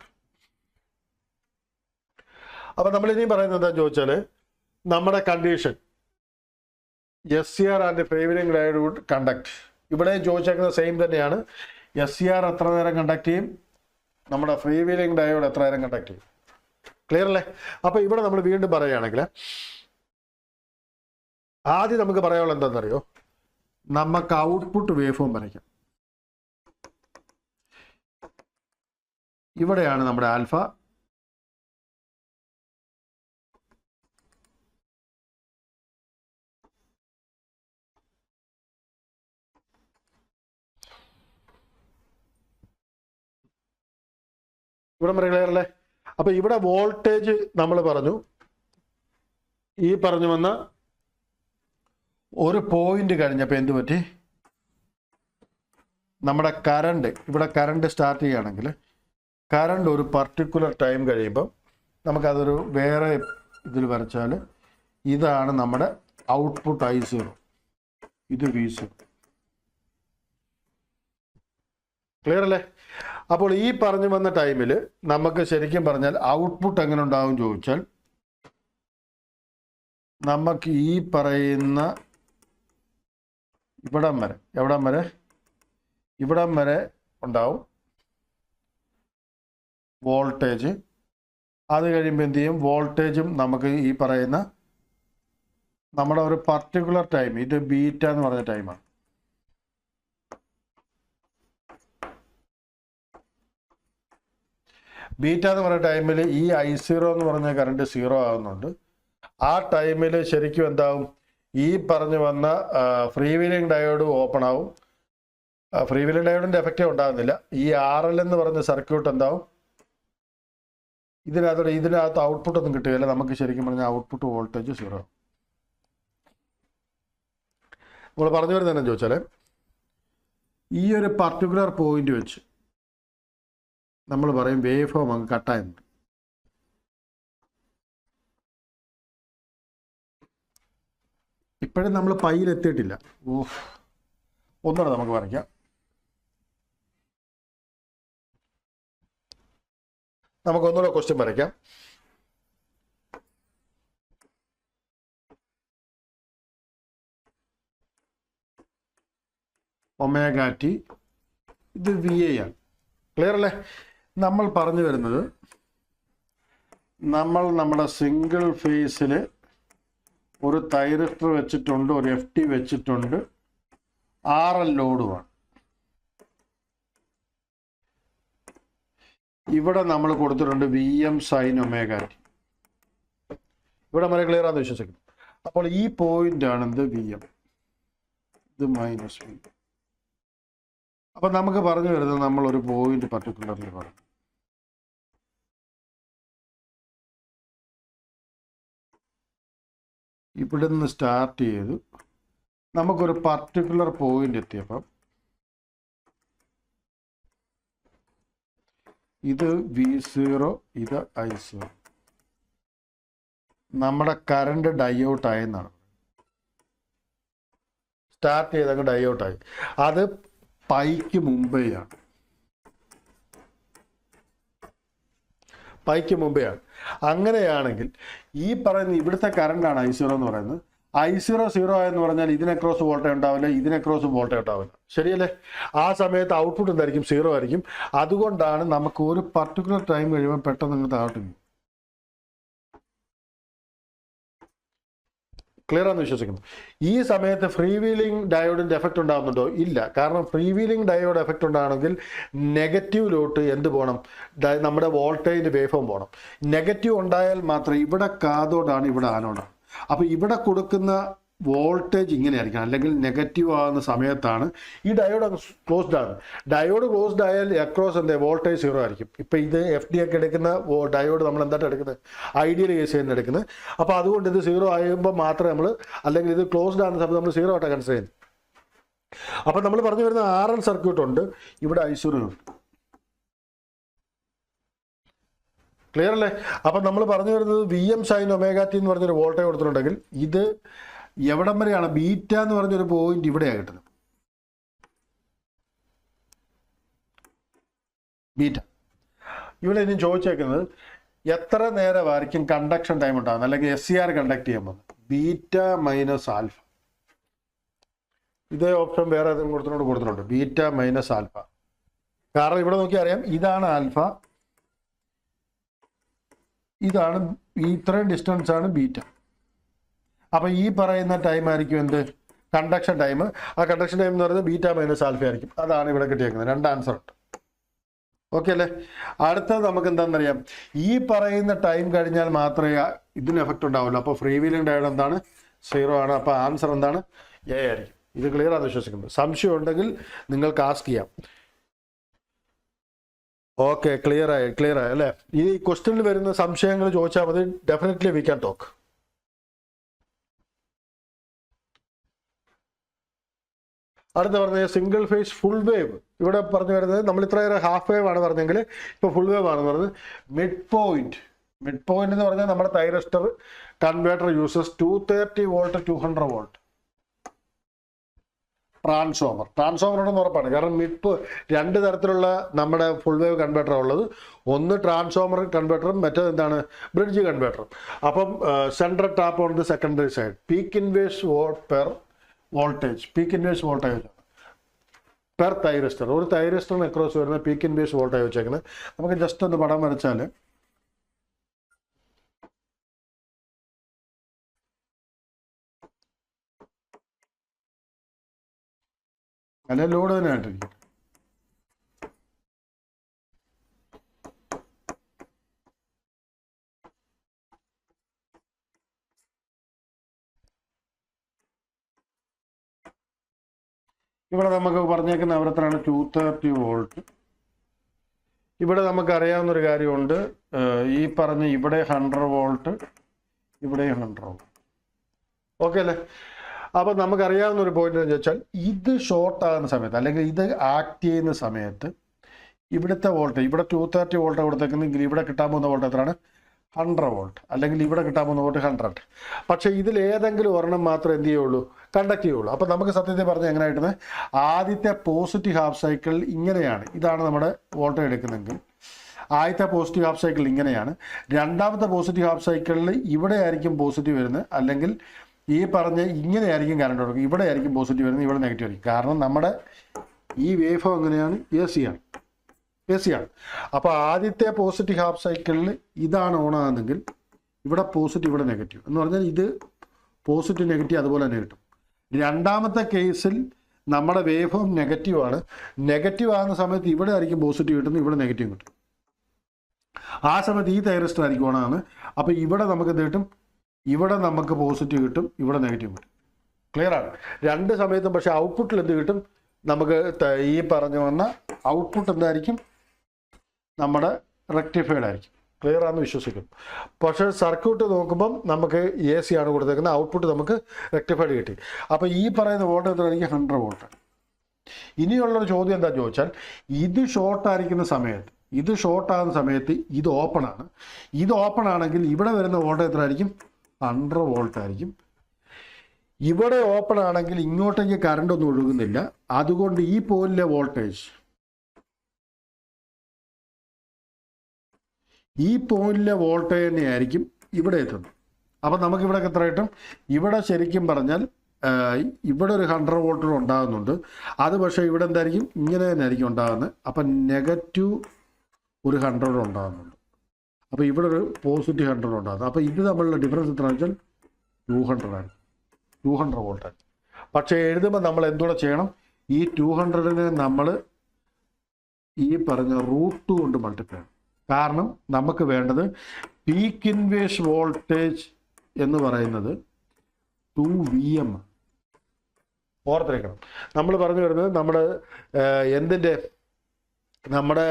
അപ്പം നമ്മളിനി പറയുന്നത് എന്താണെന്ന് ചോദിച്ചാൽ, നമ്മുടെ condition SCR and free wheeling diode would conduct. ഇവിടെ ചോദിച്ചേക്കുന്നത് സെയിം തന്നെയാണ്. SCR എത്ര നേരം കണ്ടക്ട് ചെയ്യും, നമ്മുടെ ഫ്രീ വീലിംഗ് ഡയോഡ് എത്ര നേരം കണ്ടക്ട് ചെയ്യും. ക്ലിയർ അല്ലേ? അപ്പോൾ ഇവിടെ നമ്മൾ വീണ്ടും പറയുകയാണെങ്കിൽ ആദ്യം നമുക്ക് പറയാനുള്ളത് എന്താണെന്നറിയോ? നമുക്ക് ഔട്ട്പുട്ട് വേവ് ഫോം വരയ്ക്കാം. ഇവിടെയാണ് നമ്മുടെ ആൽഫ. ഇവിടെ വരെ ക്ലിയർ അല്ലേ? അപ്പൊ ഇവിടെ വോൾട്ടേജ് നമ്മൾ പറഞ്ഞു. ഈ പറഞ്ഞു വന്ന ഒരു പോയിന്റ് കഴിഞ്ഞപ്പോൾ എന്ത് പറ്റി? നമ്മുടെ കറണ്ട്, ഇവിടെ കറണ്ട് സ്റ്റാർട്ട് ചെയ്യുകയാണെങ്കിൽ കറണ്ട് ഒരു പർട്ടിക്കുലർ ടൈം കഴിയുമ്പോൾ നമുക്കതൊരു വേറെ ഇതിൽ വരച്ചാൽ ഇതാണ് നമ്മുടെ ഔട്ട്പുട്ട് I0, ഇത് V0. ക്ലിയർ അല്ലേ? അപ്പോൾ ഈ പറഞ്ഞു വന്ന ടൈമിൽ നമുക്ക് ശരിക്കും പറഞ്ഞാൽ ഔട്ട്പുട്ട് എങ്ങനെ ഉണ്ടാവും ചോദിച്ചാൽ, നമുക്ക് ഈ പറയുന്ന ഇവിടം വരെ ഉണ്ടാവും വോൾട്ടേജ്. അത് കഴിയുമ്പോൾ എന്ത് ചെയ്യും? വോൾട്ടേജും നമുക്ക് ഈ പറയുന്ന നമ്മുടെ ഒരു പർട്ടിക്കുലർ ടൈം, ഇത് ബീറ്റ എന്ന് പറഞ്ഞ ടൈമാണ്. ബീറ്റ എന്ന് പറയുന്ന ടൈമിൽ ഈ I0 എന്ന് പറഞ്ഞ കറണ്ട് 0 ആകുന്നുണ്ട്. ആ ടൈമിൽ ശരിക്കും എന്താവും? ഈ പറഞ്ഞു വന്ന ഫ്രീ വീലിംഗ് ഡയോഡ് ഓപ്പൺ ആവും. ഫ്രീ വീലിംഗ് ഡയോഡിൻ്റെ എഫക്റ്റേ ഉണ്ടാകുന്നില്ല. ഈ RL എന്ന് പറഞ്ഞ സർക്യൂട്ട് എന്താവും? ഇതിനകത്ത് ഔട്ട്പുട്ട് ഒന്നും കിട്ടുകയില്ല. നമുക്ക് ശരിക്കും പറഞ്ഞാൽ ഔട്ട്പുട്ട് വോൾട്ടേജ് 0. നമ്മൾ പറഞ്ഞു വരുന്നത് എന്താണെന്ന് ചോദിച്ചാൽ, ഈ ഒരു പർട്ടിക്കുലർ പോയിന്റ് വെച്ച് നമ്മൾ പറയും വേവ് ഫോം അങ്ങ് കട്ടായുണ്ട്. ഇപ്പോഴും നമ്മൾ പൈയിലെത്തിയിട്ടില്ല. ഒന്നുകൂടെ നമുക്ക് വരയ്ക്കാം. നമുക്കൊന്നുകൂടെ ക്വസ്റ്റ്യൻ വരയ്ക്കാം. ഒമേഗ ടി, ഇത് VI ആണ്. ക്ലിയർ അല്ലേ? നമ്മൾ പറഞ്ഞു വരുന്നത്, നമ്മുടെ സിംഗിൾ ഫേസിൽ ഒരു തൈറിസ്റ്റർ വെച്ചിട്ടുണ്ട്, ഒരു FT വെച്ചിട്ടുണ്ട്, RL ലോഡുമാണ്. ഇവിടെ നമ്മൾ കൊടുത്തിട്ടുണ്ട് VM sin ഒമേഗ ടി. ഇവിടെ വരെ ക്ലിയർ ആണെന്ന് വിശ്വസിക്കുന്നു. അപ്പോൾ ഈ പോയിന്റ് ആണ് എന്ത്? VM. ഇത് -V. അപ്പൊ നമുക്ക് പറഞ്ഞു വരുന്നത്, നമ്മളൊരു പോയിന്റ് പർട്ടിക്കുലർലി പറയും. ഇവിടെ നിന്ന് സ്റ്റാർട്ട് ചെയ്തു നമുക്കൊരു പർട്ടിക്കുലർ പോയിന്റ് എത്തിയപ്പം ഇത് V0, ഇത് I0. നമ്മുടെ കറണ്ട് ഡൈഔട്ട് ആയെന്നാണ്. സ്റ്റാർട്ട് ചെയ്തങ്ങ് ഡൈഔട്ടായി. അത് പൈക്ക് മുമ്പേയാണ്. അങ്ങനെയാണെങ്കിൽ ഈ പറയുന്ന ഇവിടുത്തെ കറണ്ടാണ് I0 എന്ന് പറയുന്നത്. I0 0 എന്ന് പറഞ്ഞാൽ ഇതിനെ ക്രോസ് വോൾട്ടേജ് ഉണ്ടാവില്ല, ഇതിനെ ക്രോസ് വോൾട്ടേജ് ഉണ്ടാവില്ല. ശരിയല്ലേ? ആ സമയത്ത് ഔട്ട്പുട്ട് എന്തായിരിക്കും? 0 ആയിരിക്കും. അതുകൊണ്ടാണ് നമുക്ക് ഒരു പർട്ടിക്കുലർ ടൈം കഴിയുമ്പോൾ പെട്ടെന്ന് നിങ്ങൾ താഴോട്ട്. ക്ലിയർ ആണെന്ന് വിശ്വസിക്കുന്നു. ഈ സമയത്ത് ഫ്രീ വീലിംഗ് ഡയോഡിൻ്റെ എഫക്റ്റ് ഉണ്ടാകുന്നുണ്ടോ? ഇല്ല. കാരണം ഫ്രീ വീലിംഗ് ഡയോഡ് എഫക്റ്റ് ഉണ്ടാകണമെങ്കിൽ നെഗറ്റീവിലോട്ട് എന്ത് പോകണം? നമ്മുടെ വോൾട്ടേജിൻ്റെ വേവ് ഫോം പോകണം. നെഗറ്റീവ് ഉണ്ടായാൽ മാത്രമേ, ഇവിടെ കാഥോഡാണ്, ഇവിടെ ആനോഡാണ്. അപ്പോൾ ഇവിടെ കൊടുക്കുന്ന വോൾട്ടേജ് ഇങ്ങനെ ആയിരിക്കണം. അല്ലെങ്കിൽ നെഗറ്റീവ് ആകുന്ന സമയത്താണ് ഈ ഡയോഡ് ക്ലോസ്ഡ് ആണ്. ഡയോഡ് ക്ലോസ്ഡ് ആയാൽ അക്രോസ് എന്താ? വോൾട്ടേജ് 0 ആയിരിക്കും. ഇപ്പം ഇത് FD ഒക്കെ എടുക്കുന്ന ഡയോഡ് നമ്മൾ എന്തായിട്ട് എടുക്കുന്നത്? ഐഡിയൽ കേസ് തന്നെ എടുക്കുന്നത്. അപ്പോൾ അതുകൊണ്ട് ഇത് 0 ആകുമ്പോൾ മാത്രമേ നമ്മൾ, അല്ലെങ്കിൽ ഇത് ക്ലോസ്ഡ് ആകുന്ന സമയത്ത് നമ്മൾ 0 ആയിട്ടാണ് കൺസിഡർ ചെയ്യുന്നത്. അപ്പം നമ്മൾ പറഞ്ഞു വരുന്ന RL സർക്യൂട്ട് ഉണ്ട്, ഇവിടെ I0 ഉണ്ട്. ക്ലിയർ അല്ലേ? അപ്പം നമ്മൾ പറഞ്ഞു വരുന്നത് VM sin ഒമേഗ ടി എന്ന് പറഞ്ഞൊരു വോൾട്ടേജ് കൊടുത്തിട്ടുണ്ടെങ്കിൽ ഇത് എവിടം വരെയാണ്? ബീറ്റ എന്ന് പറഞ്ഞൊരു പോയിന്റ് ഇവിടെയാണ് കിട്ടുന്നത്. ബീറ്റ ഇവിടെ ഇനി ചോദിച്ചേക്കുന്നത്, എത്ര നേരമായിരിക്കും കണ്ടക്ഷൻ ടൈം ഉണ്ടാകുന്നത്, അല്ലെങ്കിൽ SCR കണ്ടക്ട് ചെയ്യുമ്പോൾ? Beta minus alpha. ഇതേ ഓപ്ഷൻ വേറെ ഏതെങ്കിലും കൊടുത്തിട്ടുണ്ട്, ബീറ്റ മൈനസ് ആൽഫ. കാരണം ഇവിടെ നോക്കി അറിയാം, ഇതാണ് ആൽഫ, ഇതാണ്, ഇത്രയും ഡിസ്റ്റൻസ് ആണ് ബീറ്റ. അപ്പൊ ഈ പറയുന്ന ടൈം ആയിരിക്കും എന്ത്? Conduction time. ആ കണ്ടക്ഷൻ ടൈം എന്ന് പറയുന്നത് ബീറ്റ മൈനസ് ആൽഫ ആയിരിക്കും. അതാണ് ഇവിടെ കിട്ടിയേക്കുന്നത്. 2 ആൻസർ ഉണ്ട്. ഓക്കെ അല്ലേ? അടുത്തത് നമുക്ക് എന്താണെന്നറിയാം, ഈ പറയുന്ന ടൈം കഴിഞ്ഞാൽ മാത്രമേ ഇതിന് എഫക്റ്റ് ഉണ്ടാവുള്ളൂ. അപ്പോൾ ഫ്രീ വീലിംഗ് ഡയോഡ് എന്താണ്? 0 ആണ്. അപ്പോൾ ആൻസർ എന്താണ്? A ആയിരിക്കും. ഇത് ക്ലിയർ ആണെന്ന് വിശ്വസിക്കുന്നത്. സംശയം ഉണ്ടെങ്കിൽ നിങ്ങൾക്ക് ആസ്ക് ചെയ്യാം. ഓക്കെ, ക്ലിയർ ആയി അല്ലേ? ഈ ക്വസ്റ്റ്യനിൽ വരുന്ന സംശയങ്ങൾ ചോദിച്ചാൽ മതി. Definitely we can talk. അടുത്ത പറഞ്ഞത് സിംഗിൾ ഫേസ് ഫുൾ വേവ്. ഇവിടെ പറഞ്ഞു വരുന്നത്, നമ്മൾ ഇത്രയേറെ ഹാഫ് വേവ് ആണ് പറഞ്ഞെങ്കിൽ ഇപ്പോൾ ഫുൾ വേവ് ആണെന്ന് പറഞ്ഞത്. മിഡ് പോയിന്റ് എന്ന് പറഞ്ഞാൽ നമ്മുടെ thyristor converter uses 230 volt 200 volt ട്രാൻസ്ഫോമറുണ്ടെന്ന് ഉറപ്പാണ്. കാരണം രണ്ട് തരത്തിലുള്ള നമ്മുടെ ഫുൾ വേവ് കൺവേർട്ടർ ഉള്ളത്. ഒന്ന് ട്രാൻസ്ഫോമർ കൺവേർട്ടറും, മറ്റേത് എന്താണ്? ബ്രിഡ്ജ് കൺവേർട്ടറും. അപ്പം central tap on the secondary side. Peak inverse per voltage per thyristor. ഒരു തൈറസ്റ്ററിന് അക്രോസ് വരുന്ന പീക്ക് ഇൻവേഴ്സ് വോൾട്ടേജ് വെച്ചേക്കുന്നത്. നമുക്ക് ജസ്റ്റ് ഒന്ന് പടം വരച്ചാൽ അല്ലെ ലോഡ് തന്നെ ആയിട്ടിരിക്കും. ഇവിടെ നമുക്ക് പറഞ്ഞേക്കുന്ന അവിടെ എത്രയാണ്? 230 വോൾട്ട്. ഇവിടെ നമുക്കറിയാവുന്നൊരു കാര്യമുണ്ട്, ഈ പറഞ്ഞ ഇവിടെ 100 വോൾട്ട്, ഇവിടെ 100 വോൾട്ട്. ഓക്കെ അല്ലേ? അപ്പം നമുക്കറിയാവുന്ന ഒരു പോയിന്റ് എന്ന് വെച്ചാൽ ഇത് ഷോർട്ട് ആകുന്ന സമയത്ത് അല്ലെങ്കിൽ ഇത് ആക്ട് ചെയ്യുന്ന സമയത്ത് ഇവിടുത്തെ വോൾട്ട്, ഇവിടെ 230 വോൾട്ട് കൊടുത്തേക്കുന്നെങ്കിൽ ഇവിടെ കിട്ടാൻ പോകുന്ന വോൾട്ട് എത്രയാണ്? 100 വോൾട്ട്. അല്ലെങ്കിൽ ഇവിടെ കിട്ടാൻ പോകുന്ന വോൾട്ട് 100. പക്ഷേ ഇതിൽ ഏതെങ്കിലും ഒരെണ്ണം മാത്രമേ എന്ത് ചെയ്യുള്ളൂ? കണ്ടക്ട് ചെയ്യുള്ളൂ. അപ്പം നമുക്ക് സത്യത്തിൽ പറഞ്ഞാൽ എങ്ങനെ ആയിട്ട് ആദ്യത്തെ പോസിറ്റീവ് ഹാഫ് സൈക്കിൾ ഇങ്ങനെയാണ്, ഇതാണ് നമ്മുടെ വോൾട്ടേജ് എടുക്കുന്നെങ്കിൽ ആദ്യത്തെ പോസിറ്റീവ് ഹാഫ് സൈക്കിൾ ഇങ്ങനെയാണ്. രണ്ടാമത്തെ പോസിറ്റീവ് ഹാഫ് സൈക്കിളിൽ ഇവിടെ ആയിരിക്കും പോസിറ്റീവ് വരുന്നത്, അല്ലെങ്കിൽ ഈ പറഞ്ഞ ഇങ്ങനെയായിരിക്കും കറണ്ട് കൊടുക്കുക, ഇവിടെ ആയിരിക്കും പോസിറ്റീവ് വരുന്നത്, ഇവിടെ നെഗറ്റീവ് ആയിരിക്കും. കാരണം നമ്മുടെ ഈ വേവ് ഫോം എങ്ങനെയാണ്? എ സി ആണ്. അപ്പോൾ ആദ്യത്തെ പോസിറ്റീവ് ഹാഫ് സൈക്കിളിൽ ഇതാണ് ഓൺ ആകുന്നെങ്കിൽ ഇവിടെ പോസിറ്റീവ്, ഇവിടെ നെഗറ്റീവ് എന്ന് പറഞ്ഞാൽ ഇത് പോസിറ്റീവ് നെഗറ്റീവ് അതുപോലെ തന്നെ കിട്ടും. രണ്ടാമത്തെ കേസിൽ നമ്മുടെ വേവ് ഫോം നെഗറ്റീവാണ്. നെഗറ്റീവ് ആകുന്ന സമയത്ത് ഇവിടെ ആയിരിക്കും പോസിറ്റീവ് കിട്ടുന്നത്, ഇവിടെ നെഗറ്റീവ് കിട്ടും. ആ സമയത്ത് ഈ തൈറിസ്റ്റർ ആയിരിക്കും ഓണാണ്. അപ്പോൾ ഇവിടെ നമുക്ക് എന്ത് കിട്ടും? ഇവിടെ നമുക്ക് പോസിറ്റീവ് കിട്ടും, ഇവിടെ നെഗറ്റീവ് കിട്ടും. ക്ലിയർ ആണ്? രണ്ട് സമയത്തും. പക്ഷേ ഔട്ട്പുട്ടിൽ എന്ത് കിട്ടും? നമുക്ക് ഈ പറഞ്ഞു വന്ന ഔട്ട്പുട്ട് എന്തായിരിക്കും? നമ്മുടെ റെക്ടിഫൈഡ് ആയിരിക്കും. ക്ലിയർ ആണെന്ന് വിശ്വസിക്കും. പക്ഷേ സർക്യൂട്ട് നോക്കുമ്പം നമുക്ക് എ സി ആണ് കൊടുത്തേക്കുന്നത്, ഔട്ട്പുട്ട് നമുക്ക് റെക്ടിഫൈഡ് കിട്ടി. അപ്പോൾ ഈ പറയുന്ന വോൾട്ട് എത്രയായിരിക്കും? 100 വോൾട്ട്. ഇനിയുള്ളൊരു ചോദ്യം എന്താ ചോദിച്ചാൽ, ഇത് ഷോർട്ടായിരിക്കുന്ന സമയത്ത്, ഇത് ഷോർട്ടാകുന്ന സമയത്ത് ഇത് ഓപ്പൺ ആണ്. ഇത് ഓപ്പൺ ആണെങ്കിൽ ഇവിടെ വരുന്ന വോൾട്ട് എത്ര ആയിരിക്കും? 100 വോൾട്ട് ആയിരിക്കും. ഇവിടെ ഓപ്പൺ ആണെങ്കിൽ ഇങ്ങോട്ടേക്ക് കറണ്ട് ഒന്നും ഒഴുകുന്നില്ല. അതുകൊണ്ട് ഈ പോലിലെ വോൾട്ടേജ്, ഈ പോയിന്റിലെ വോൾട്ടേജ് തന്നെയായിരിക്കും ഇവിടെ എത്തുന്നത്. അപ്പം നമുക്കിവിടെ എത്ര കിട്ടും? ഇവിടെ ശരിക്കും പറഞ്ഞാൽ ഇവിടെ ഒരു 100 വോൾട്ട് ഉണ്ടാകുന്നുണ്ട്. അത് പക്ഷേ ഇവിടെ എന്തായിരിക്കും? ഇങ്ങനെ തന്നെ ആയിരിക്കും ഉണ്ടാകുന്നത്. അപ്പം നെഗറ്റീവ് ഒരു 100 ഉണ്ടാകുന്നുണ്ട്. അപ്പോൾ ഇവിടെ ഒരു പോസിറ്റീവ് 100 ഉണ്ടാകുന്നത്. അപ്പോൾ ഇത് തമ്മിലുള്ള ഡിഫറൻസ് എത്ര വെച്ചാൽ 200 ആണ്. 200 വോൾട്ടാണ്. പക്ഷേ എഴുതുമ്പോൾ നമ്മൾ എന്തുകൂടെ ചെയ്യണം? ഈ 200നെ നമ്മൾ ഈ പറഞ്ഞ √2 കൊണ്ട് മൾട്ടിപ്ലൈ ചെയ്യണം. കാരണം നമുക്ക് വേണ്ടത് പീക്ക് ഇൻവേഴ്സ് വോൾട്ടേജ് എന്ന് പറയുന്നത് 2Vm. ഓർത്തിരിക്കണം. നമ്മൾ പറഞ്ഞു വരുന്നത് നമ്മുടെ എന്തിൻ്റെ, നമ്മുടെ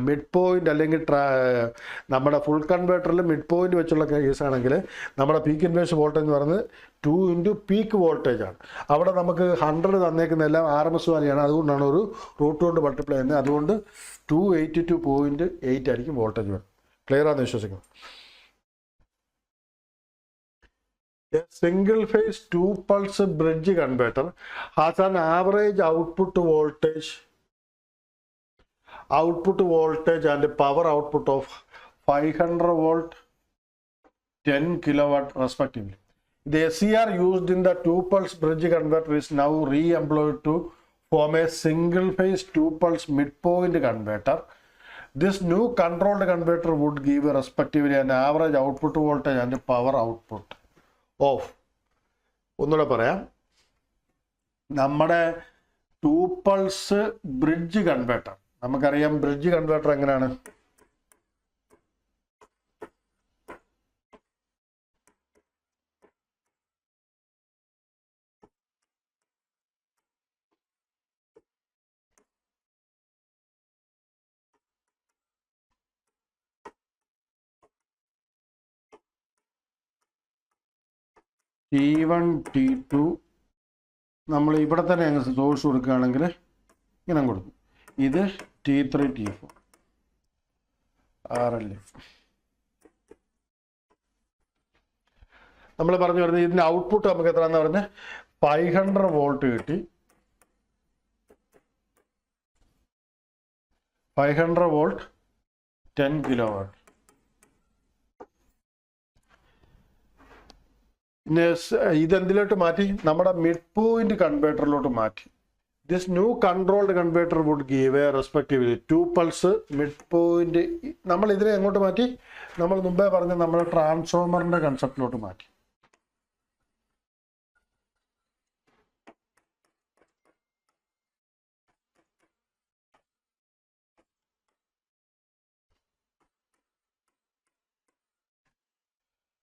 മിഡ് പോയിന്റ് അല്ലെങ്കിൽ നമ്മുടെ ഫുൾ കൺവേർട്ടറിൽ മിഡ് പോയിന്റ് വെച്ചുള്ള കേസാണെങ്കിൽ നമ്മുടെ പീക്ക് ഇൻവേഴ്സ് വോൾട്ടേജ് എന്ന് പറയുന്നത് 2 ഇൻറ്റു പീക്ക് വോൾട്ടേജ് ആണ്. അവിടെ നമുക്ക് 100 തന്നേക്കുന്നതെല്ലാം RMS വാല്യാണ്. അതുകൊണ്ടാണ് ഒരു √2 കൊണ്ട് മൾട്ടിപ്ലൈ ചെയ്യുന്നത്. അതുകൊണ്ട് 282.8 ആയിരിക്കും വോൾട്ടേജ് വരും. ക്ലിയർ ആണെന്ന് വിശ്വസിക്കുന്നു. Single phase 2 pulse bridge converter has an average output voltage and power output of 500 volt, 10 kilowatt respectively. The SCR used in the 2 pulse bridge converter is now re-employed to form a single phase 2 pulse midpoint converter. This new controlled converter would give respectively an average output voltage and power output of, ഒന്നുകൂടെ പറയാം, നമ്മുടെ 2 pulse bridge converter, നമുക്കറിയാം bridge converter എങ്ങനെയാണ്? T1 T2 നമ്മൾ ഇവിടെ തന്നെ അങ്ങ് source കൊടുക്കുകയാണെങ്കിൽ ഇങ്ങനെ കൊടുക്കും. ഇത് T3 T4 RL. നമ്മൾ പറഞ്ഞു വരുന്നത് ഇതിൻ്റെ ഔട്ട്പുട്ട് നമുക്ക് എത്രയാണെന്ന് പറഞ്ഞ് 500 വോൾട്ട് കിട്ടി. 500 വോൾട്ട് 10 കിലോ വാട്ട്. പിന്നെ ഇതെന്തിലോട്ട് മാറ്റി? നമ്മുടെ മിഡ് പോയിന്റ് കൺവേർട്ടറിലോട്ട് മാറ്റി. This new controlled converter would give a respectively 2 pulse midpoint. നമ്മൾ ഇതിനെ എങ്ങോട്ട് മാറ്റി? നമ്മൾ മുമ്പേ പറഞ്ഞ നമ്മുടെ ട്രാൻസ്ഫോമറിന്റെ കൺസെപ്റ്റിലോട്ട് മാറ്റി.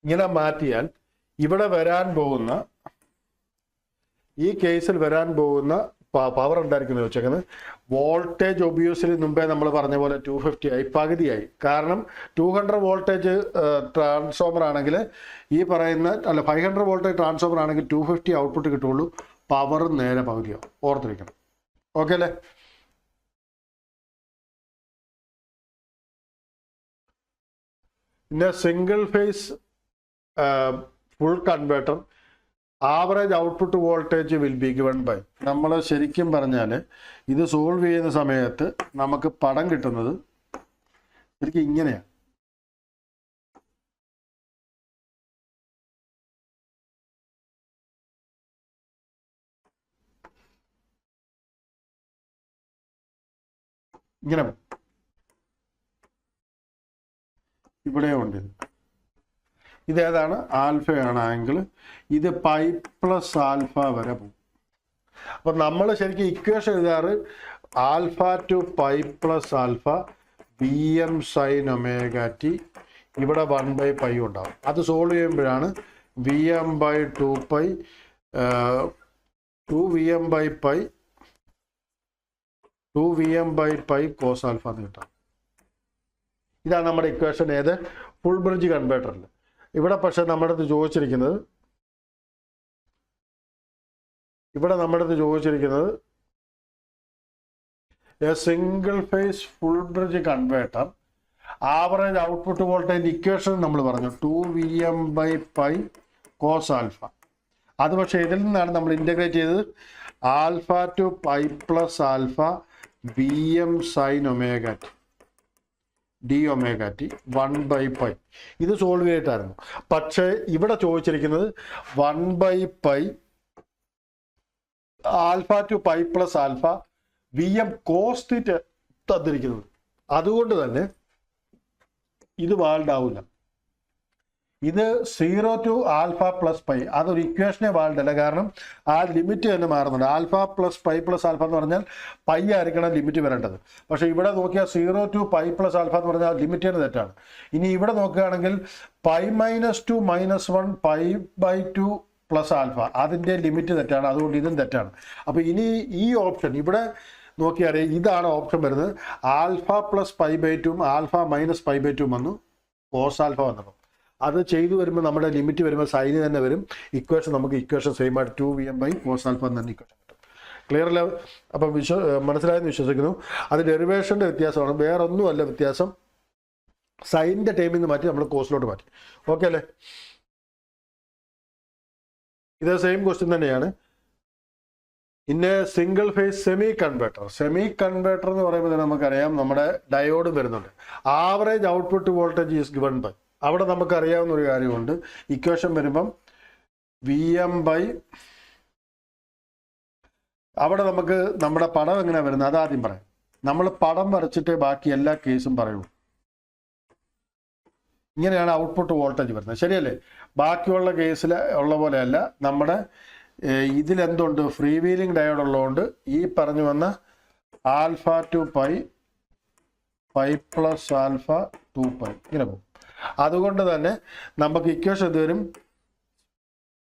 ഇങ്ങനെ മാറ്റിയാൽ ഇവിടെ വരാൻ പോകുന്ന, ഈ കേസിൽ വരാൻ പോകുന്ന പവർ ഉണ്ടായിരിക്കുന്നത് വെച്ചേക്കുന്നത്. വോൾട്ടേജ് ഒബ്വിയസ്ലി മുമ്പേ നമ്മൾ പറഞ്ഞ പോലെ 250 ആയി, പകുതിയായി. കാരണം 200 വോൾട്ടേജ് ട്രാൻസ്ഫോമർ ആണെങ്കിൽ ഈ പറയുന്ന 500 വോൾട്ടേജ് ട്രാൻസ്ഫോമർ ആണെങ്കിൽ 250 ഔട്ട്പുട്ട് കിട്ടുള്ളൂ. പവർ നേരെ പകുതിയാവും, ഓർത്തിരിക്കണം. ഓക്കെ അല്ലേ? പിന്നെ single phase full converter average output voltage will be given by, നമ്മൾ ശരിക്കും പറഞ്ഞാൽ ഇത് സോൾവ് ചെയ്യുന്ന സമയത്ത് നമുക്ക് പടം കിട്ടുന്നത് ശരിക്കും ഇങ്ങനെയാണ്. ഇങ്ങനെ ഇവിടെ ഉണ്ട്. ഇതേതാണ്? ആൽഫയാണ് ആംഗിൾ. ഇത് പൈ പ്ലസ് ആൽഫ വരെ പോകും. അപ്പം നമ്മൾ ശരിക്കും ഇക്വേഷൻ എഴുതാറ് alpha to pi plus alpha V M sine omega T, ഇവിടെ 1/π ഉണ്ടാവും. അത് സോൾവ് ചെയ്യുമ്പോഴാണ് V M by 2π 2Vm/π cos alpha എന്ന് കിട്ടാം. ഇതാണ് നമ്മുടെ ഇക്വേഷൻ ഏത്? ഫുൾ ബ്രിഡ്ജ് കൺവേർട്ടറിൽ. ഇവിടെ പക്ഷെ നമ്മുടെ അടുത്ത് ചോദിച്ചിരിക്കുന്നത് a single phase full bridge converter average output voltage equation നമ്മൾ പറഞ്ഞു 2Vm/π കോസ് ആൽഫ. അത് പക്ഷേ ഇതിൽ നിന്നാണ് നമ്മൾ ഇൻ്റഗ്രേറ്റ് ചെയ്തത് alpha to pi plus alpha V M sine omega T D omega T 1/π. ഇത് സോൾവ് ചെയ്തിട്ടായിരുന്നു. പക്ഷേ ഇവിടെ ചോദിച്ചിരിക്കുന്നത് 1/π alpha to pi plus alpha V M cos theta തന്നിരിക്കുന്നത്. അതുകൊണ്ട് തന്നെ ഇത് വാലിഡ് ആവില്ല. ഇത് 0 ടു ആൽഫ പ്ലസ് പൈ, അതൊരു ഇക്വേഷനെ വാലിഡ് അല്ല. കാരണം ആ ലിമിറ്റ് തന്നെ മാറുന്നുണ്ട്. Alpha plus pi plus alpha എന്ന് പറഞ്ഞാൽ പൈ ആയിരിക്കണം ലിമിറ്റ് വരേണ്ടത്. പക്ഷേ ഇവിടെ നോക്കിയാൽ 0 ടു പൈ പ്ലസ് ആൽഫ എന്ന് പറഞ്ഞാൽ ലിമിറ്റ് തന്നെ തെറ്റാണ്. ഇനി ഇവിടെ നോക്കുകയാണെങ്കിൽ π - 2 - 1 π/2 പ്ലസ് ആൽഫ, അതിൻ്റെ ലിമിറ്റ് തെറ്റാണ്. അതുകൊണ്ട് ഇതും തെറ്റാണ്. അപ്പോൾ ഇനി ഈ ഓപ്ഷൻ ഇവിടെ നോക്കിയാൽ ഇതാണ് ഓപ്ഷൻ വരുന്നത്. ആൽഫ പ്ലസ് π/2 ആൽഫ മൈനസ് π/2 വന്നു, കോസ് ആൽഫ വന്നപ്പോൾ അത് ചെയ്തു വരുമ്പോൾ നമ്മുടെ ലിമിറ്റ് വരുമ്പോൾ സൈന് തന്നെ വരും. ഇക്വേഷൻ നമുക്ക് ഇക്വേഷൻ സെയിം ആയിട്ട് 2Vm/ കോസ് ആൽഫ എന്ന് തന്നെ ഇക്വേഷൻ കിട്ടും. ക്ലിയർ അല്ലേ? അപ്പം മനസ്സിലായെന്ന് വിശ്വസിക്കുന്നു. അത് ഡെറിവേഷൻ്റെ വ്യത്യാസമാണ്, വേറെ ഒന്നുമല്ല വ്യത്യാസം. സൈനിൻ്റെ ടൈമിൽ നിന്ന് മാറ്റി നമ്മൾ കോസിലോട്ട് മാറ്റി. ഓക്കെ അല്ലേ? ഇത് സെയിം ക്വസ്റ്റ്യൻ തന്നെയാണ്. പിന്നെ സിംഗിൾ ഫേസ് സെമി കൺവേർട്ടർ എന്ന് പറയുമ്പോൾ നമുക്കറിയാം നമ്മുടെ ഡയോഡ് വരുന്നുണ്ട്. Average output voltage is given by, അവിടെ നമുക്കറിയാവുന്ന ഒരു കാര്യമുണ്ട്. ഇക്വേഷൻ വരുമ്പം Vm/, അവിടെ നമുക്ക് നമ്മുടെ പടം എങ്ങനെയാണ് വരുന്നത് അതാദ്യം പറയാം. നമ്മൾ പടം വരച്ചിട്ടേ ബാക്കി എല്ലാ കേസും പറയുള്ളൂ. ഇങ്ങനെയാണ് ഔട്ട്പുട്ട് വോൾട്ടേജ് വരുന്നത്, ശരിയല്ലേ? ബാക്കിയുള്ള കേസിൽ ഉള്ള പോലെയല്ല. നമ്മുടെ ഇതിലെന്തുണ്ട്? ഫ്രീ വീലിംഗ് ഡയോഡ് ഉള്ളതുകൊണ്ട് ഈ പറഞ്ഞു വന്ന alpha to pi plus alpha 2π ഇങ്ങനെ പോകും. അതുകൊണ്ട് തന്നെ നമുക്ക് ഇക്വേഷൻ ഇത് വരും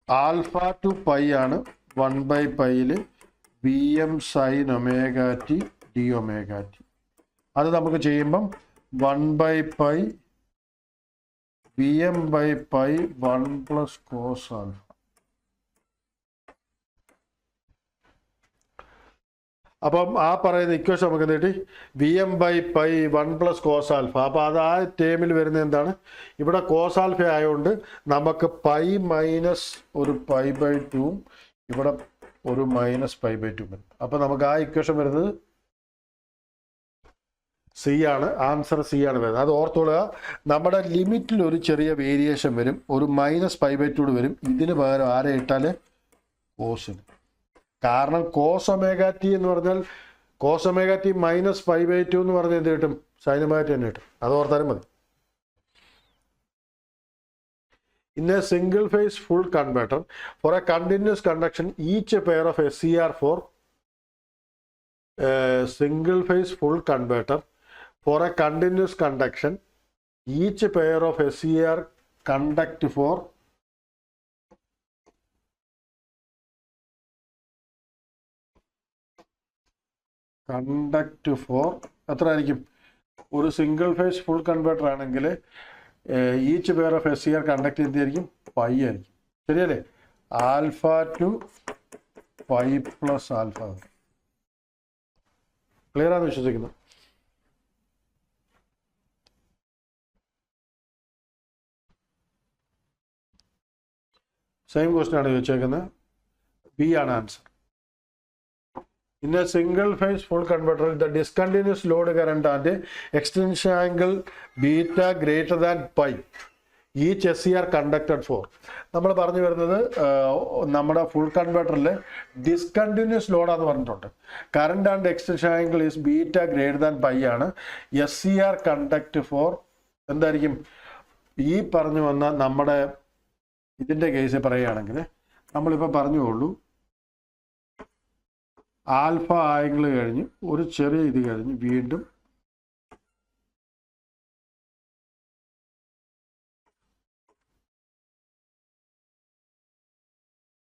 ആൽഫ ടു പൈ ആണ് 1/πയിൽ Vm sign omega T D omega T. അത് നമുക്ക് ചെയ്യുമ്പം 1/π Vm/π 1 പ്ലസ് കോസ് ആൽഫ. അപ്പം ആ പറയുന്ന ഇക്വേഷൻ നമുക്ക് എന്ത് കിട്ടി? Vm/π 1 plus cos alpha. അപ്പോൾ അത് ആ ടേമിൽ വരുന്നത് എന്താണ്? ഇവിടെ കോസ് ആൽഫ ആയതുകൊണ്ട് നമുക്ക് π മൈനസ് ഒരു π/2 ഇവിടെ ഒരു മൈനസ് π/2 വരും. അപ്പോൾ നമുക്ക് ആ ഇക്വേഷൻ വരുന്നത് സി ആണ്. ആൻസർ സി ആണ് വരുന്നത്. അത് ഓർത്തോളുക. നമ്മുടെ ലിമിറ്റിൽ ഒരു ചെറിയ വേരിയേഷൻ വരും, ഒരു മൈനസ് π/2 വരും. ഇതിന് പകരം ആരെ ഇട്ടാൽ? കോസിന്. കാരണം കോസ് ഒമേഗ ടി എന്ന് പറഞ്ഞാൽ കോസ് ഒമേഗ ടി മൈനസ് π/2 എന്ന് പറഞ്ഞാൽ എന്ത് കിട്ടും? സൈൻ ഒമേഗ ടി തന്നെ കിട്ടും. അത് ഓർത്താലും മതി. In a single phase full converter for a continuous conduction, each pair of SCR4 single phase full converter for a continuous conduction, each pair of SCR conduct for conduct four എത്ര ആയിരിക്കും? ഒരു single phase full converter ആണെങ്കിൽ each pair of SCR conduct എന്തായിരിക്കും? Pi ആയിരിക്കും. ശരിയല്ലേ? Alpha to pi plus alpha. Clear ആണെന്ന് വിശ്വസിക്കുന്നു. Same question ആണ് ചോദിച്ചേക്കുന്നത്. ബി ആണ് answer. In a single phase full converter, the discontinuous load current and extension angle beta greater than pi. Each SCR conducted for. നമ്മൾ പറഞ്ഞു വരുന്നത് നമ്മുടെ full കൺവേർട്ടറിൽ discontinuous ലോഡാന്ന് പറഞ്ഞിട്ടുണ്ട്. Current and extension angle is beta greater than pi ആണ്. SCR conduct four എന്തായിരിക്കും? ഈ പറഞ്ഞു വന്ന നമ്മുടെ ഇതിൻ്റെ കേസ് പറയുകയാണെങ്കിൽ നമ്മളിപ്പോൾ പറഞ്ഞുള്ളൂ ആൽഫ ആംഗിൾ കഴിഞ്ഞ് ഒരു ചെറിയ ഇത് കഴിഞ്ഞ് വീണ്ടും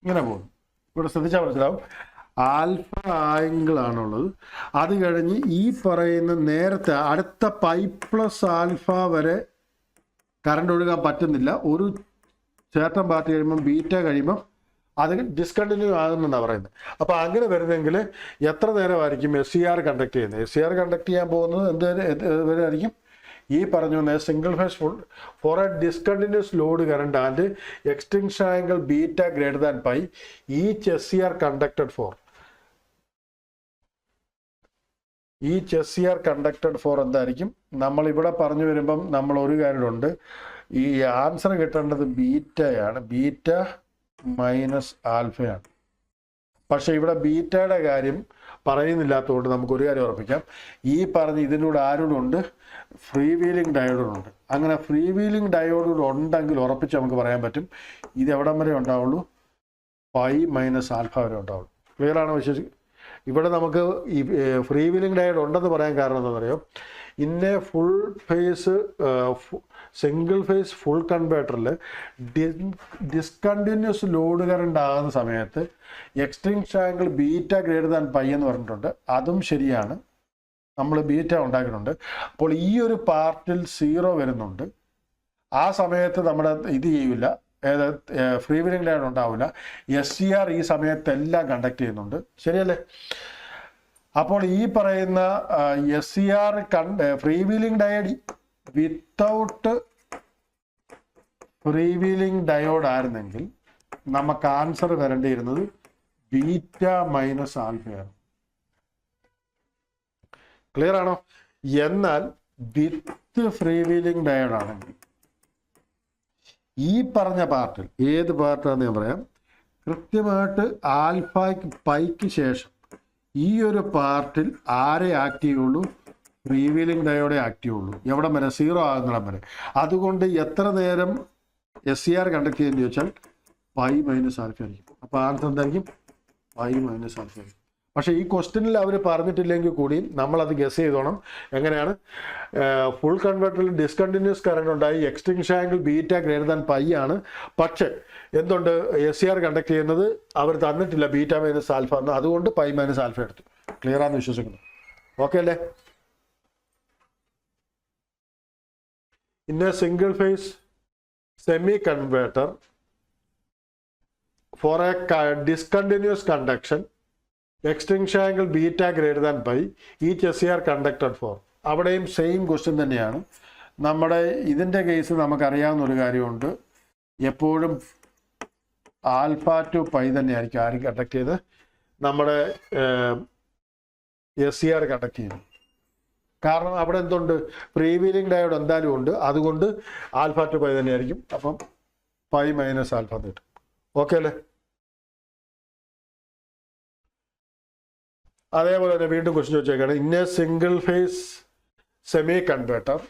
ഇങ്ങനെ പോകും. ഇവിടെ ശ്രദ്ധിച്ചാൽ മനസ്സിലാവും ആൽഫ ആംഗിൾ ആണുള്ളത്. അത് കഴിഞ്ഞ് ഈ പറയുന്ന നേരത്തെ അടുത്ത പൈ പ്ലസ് ആൽഫ വരെ കറണ്ട് ഒഴുകാൻ പറ്റുന്നില്ല. ഒരു ചേട്ടൻ പാർട്ടി കഴിയുമ്പം ബീറ്റ കഴിയുമ്പം അത് ഡിസ്കണ്ടിന്യൂ ആകുമെന്നാണ് പറയുന്നത്. അപ്പോൾ അങ്ങനെ വരുന്നെങ്കിൽ എത്ര നേരമായിരിക്കും SCR കണ്ടക്ട് ചെയ്യുന്നത്? SCR കണ്ടക്ട് ചെയ്യാൻ പോകുന്നത് എന്തുവരെ ആയിരിക്കും? ഈ പറഞ്ഞു വന്ന single phase full for a discontinuous load current and extension angle beta greater than pi each SCR conducted for. Each SCR conducted for എന്തായിരിക്കും? നമ്മളിവിടെ പറഞ്ഞു വരുമ്പം നമ്മൾ ഒരു കാര്യമുണ്ട്, ഈ ആൻസർ കിട്ടേണ്ടത് ബീറ്റയാണ്. Beta minus ആൽഫയാണ്. പക്ഷേ ഇവിടെ ബീറ്റയുടെ കാര്യം പറയുന്നില്ലാത്തതുകൊണ്ട് നമുക്കൊരു കാര്യം ഉറപ്പിക്കാം. ഈ പറഞ്ഞ് ഇതിനൂടെ ആരോടുണ്ട്? Free wheeling ഡയോഡുണ്ട്. അങ്ങനെ ഫ്രീ വീലിംഗ് ഡയോഡ് ഉണ്ടെങ്കിൽ ഉറപ്പിച്ച് നമുക്ക് പറയാൻ പറ്റും ഇത് എവിടം വരെ ഉണ്ടാവുള്ളൂ? പൈ മൈനസ് ആൽഫ വരെ ഉണ്ടാവുള്ളൂ. ക്ലിയർ ആണോ? ഇവിടെ നമുക്ക് ഈ ഫ്രീ വീലിംഗ് ഡയോഡ് ഉണ്ടെന്ന് പറയാൻ കാരണം എന്താണെന്നറിയോ? ഇന്നെ full phase single phase full കൺവേർട്ടറിൽ ഡിസ്കണ്ടിന്യൂസ് ലോഡ് കറണ്ട് ആകുന്ന സമയത്ത് extension angle beta greater than pi എന്ന് പറഞ്ഞിട്ടുണ്ട്. അതും ശരിയാണ്, നമ്മൾ ബീറ്റ ഉണ്ടാക്കിയിട്ടുണ്ട്. അപ്പോൾ ഈ ഒരു പാർട്ടിൽ 0 വരുന്നുണ്ട്. ആ സമയത്ത് നമ്മുടെ ഇത് ചെയ്യില്ല, ഫ്രീ വീലിംഗ് ഡയോഡ് ഉണ്ടാവില്ല. SCR ഈ സമയത്തെല്ലാം കണ്ടക്ട് ചെയ്യുന്നുണ്ട്. ശരിയല്ലേ? അപ്പോൾ ഈ പറയുന്ന SCR free wheeling diode without free wheeling diode ആയിരുന്നെങ്കിൽ നമുക്ക് ആൻസർ വരേണ്ടിയിരുന്നത് ബീറ്റ മൈനസ് ആൽഫയാണ്. ക്ലിയർ ആണോ? എന്നാൽ വിത്ത് ഫ്രീ വീലിംഗ് ഡയോഡ് ആണെങ്കിൽ ഈ പറഞ്ഞ പാർട്ടിൽ ഏത് പാർട്ടാന്ന് ഞാൻ പറയാം. കൃത്യമായിട്ട് ആൽഫയ്ക്ക് പൈക്ക് ശേഷം ഈ ഒരു പാർട്ടിൽ ആരെ ആക്റ്റീവ് ചെയ്യുള്ളൂ? ഫ്രീ വീലിംഗ് ഡയോഡേ ആക്റ്റീവ് ഉള്ളൂ. എവിടം വരെ? 0 ആകുന്നിടം വരെ. അതുകൊണ്ട് എത്ര നേരം SCR കണ്ടക്ട് ചെയ്യുമെന്ന് ചോദിച്ചാൽ പൈ മൈനസ് ആൽഫ ആയിരിക്കും. അപ്പോൾ ആൻസർ എന്തായിരിക്കും? പൈ മൈനസ് ആൽഫ ആയിരിക്കും. പക്ഷേ ഈ ക്വസ്റ്റ്യനിൽ അവർ പറഞ്ഞിട്ടില്ലെങ്കിൽ കൂടിയും നമ്മളത് ഗസ് ചെയ്തോണം. എങ്ങനെയാണ്? ഫുൾ കൺവേർട്ടറിൽ ഡിസ്കണ്ടിന്യൂസ് കറണ്ട് ഉണ്ടായി, extension angle beta greater than pi ആണ്. പക്ഷേ എന്തുണ്ട്? SCR കണ്ടക്ട് ചെയ്യുന്നത് അവർ തന്നിട്ടില്ല ബീറ്റ മൈനസ് ആൽഫ എന്ന്. അതുകൊണ്ട് പൈ മൈനസ് ആൽഫ എടുത്തു. ക്ലിയർ ആണെന്ന് വിശ്വസിക്കുന്നു. ഓക്കെ അല്ലേ? In a single phase semi converter for a discontinuous conduction extension angle beta greater than pi each SCR conducted for. അവിടെയും സെയിം ക്വസ്റ്റ്യൻ തന്നെയാണ്. നമ്മുടെ ഇതിൻ്റെ കേസ് നമുക്കറിയാവുന്ന ഒരു കാര്യമുണ്ട്, എപ്പോഴും ആൽഫ ടു പൈ തന്നെയായിരിക്കും ആരും കണ്ടക്ട് ചെയ്ത് നമ്മുടെ SCR കണ്ടക്ട് ചെയ്യുന്നത്. കാരണം അവിടെ എന്തുണ്ട്? ഫ്രീ വീലിംഗ് ഡയോഡ് എന്തായാലും ഉണ്ട്. അതുകൊണ്ട് ആൽഫ ടു പൈ തന്നെയായിരിക്കും. അപ്പം പൈ മൈനസ് ആൽഫ കിട്ടും. ഓക്കെ അല്ലേ? അതേപോലെ തന്നെ വീണ്ടും ക്വസ്റ്റ്യൻ ചോദിച്ചേക്കാണ്. In a single phase semi converter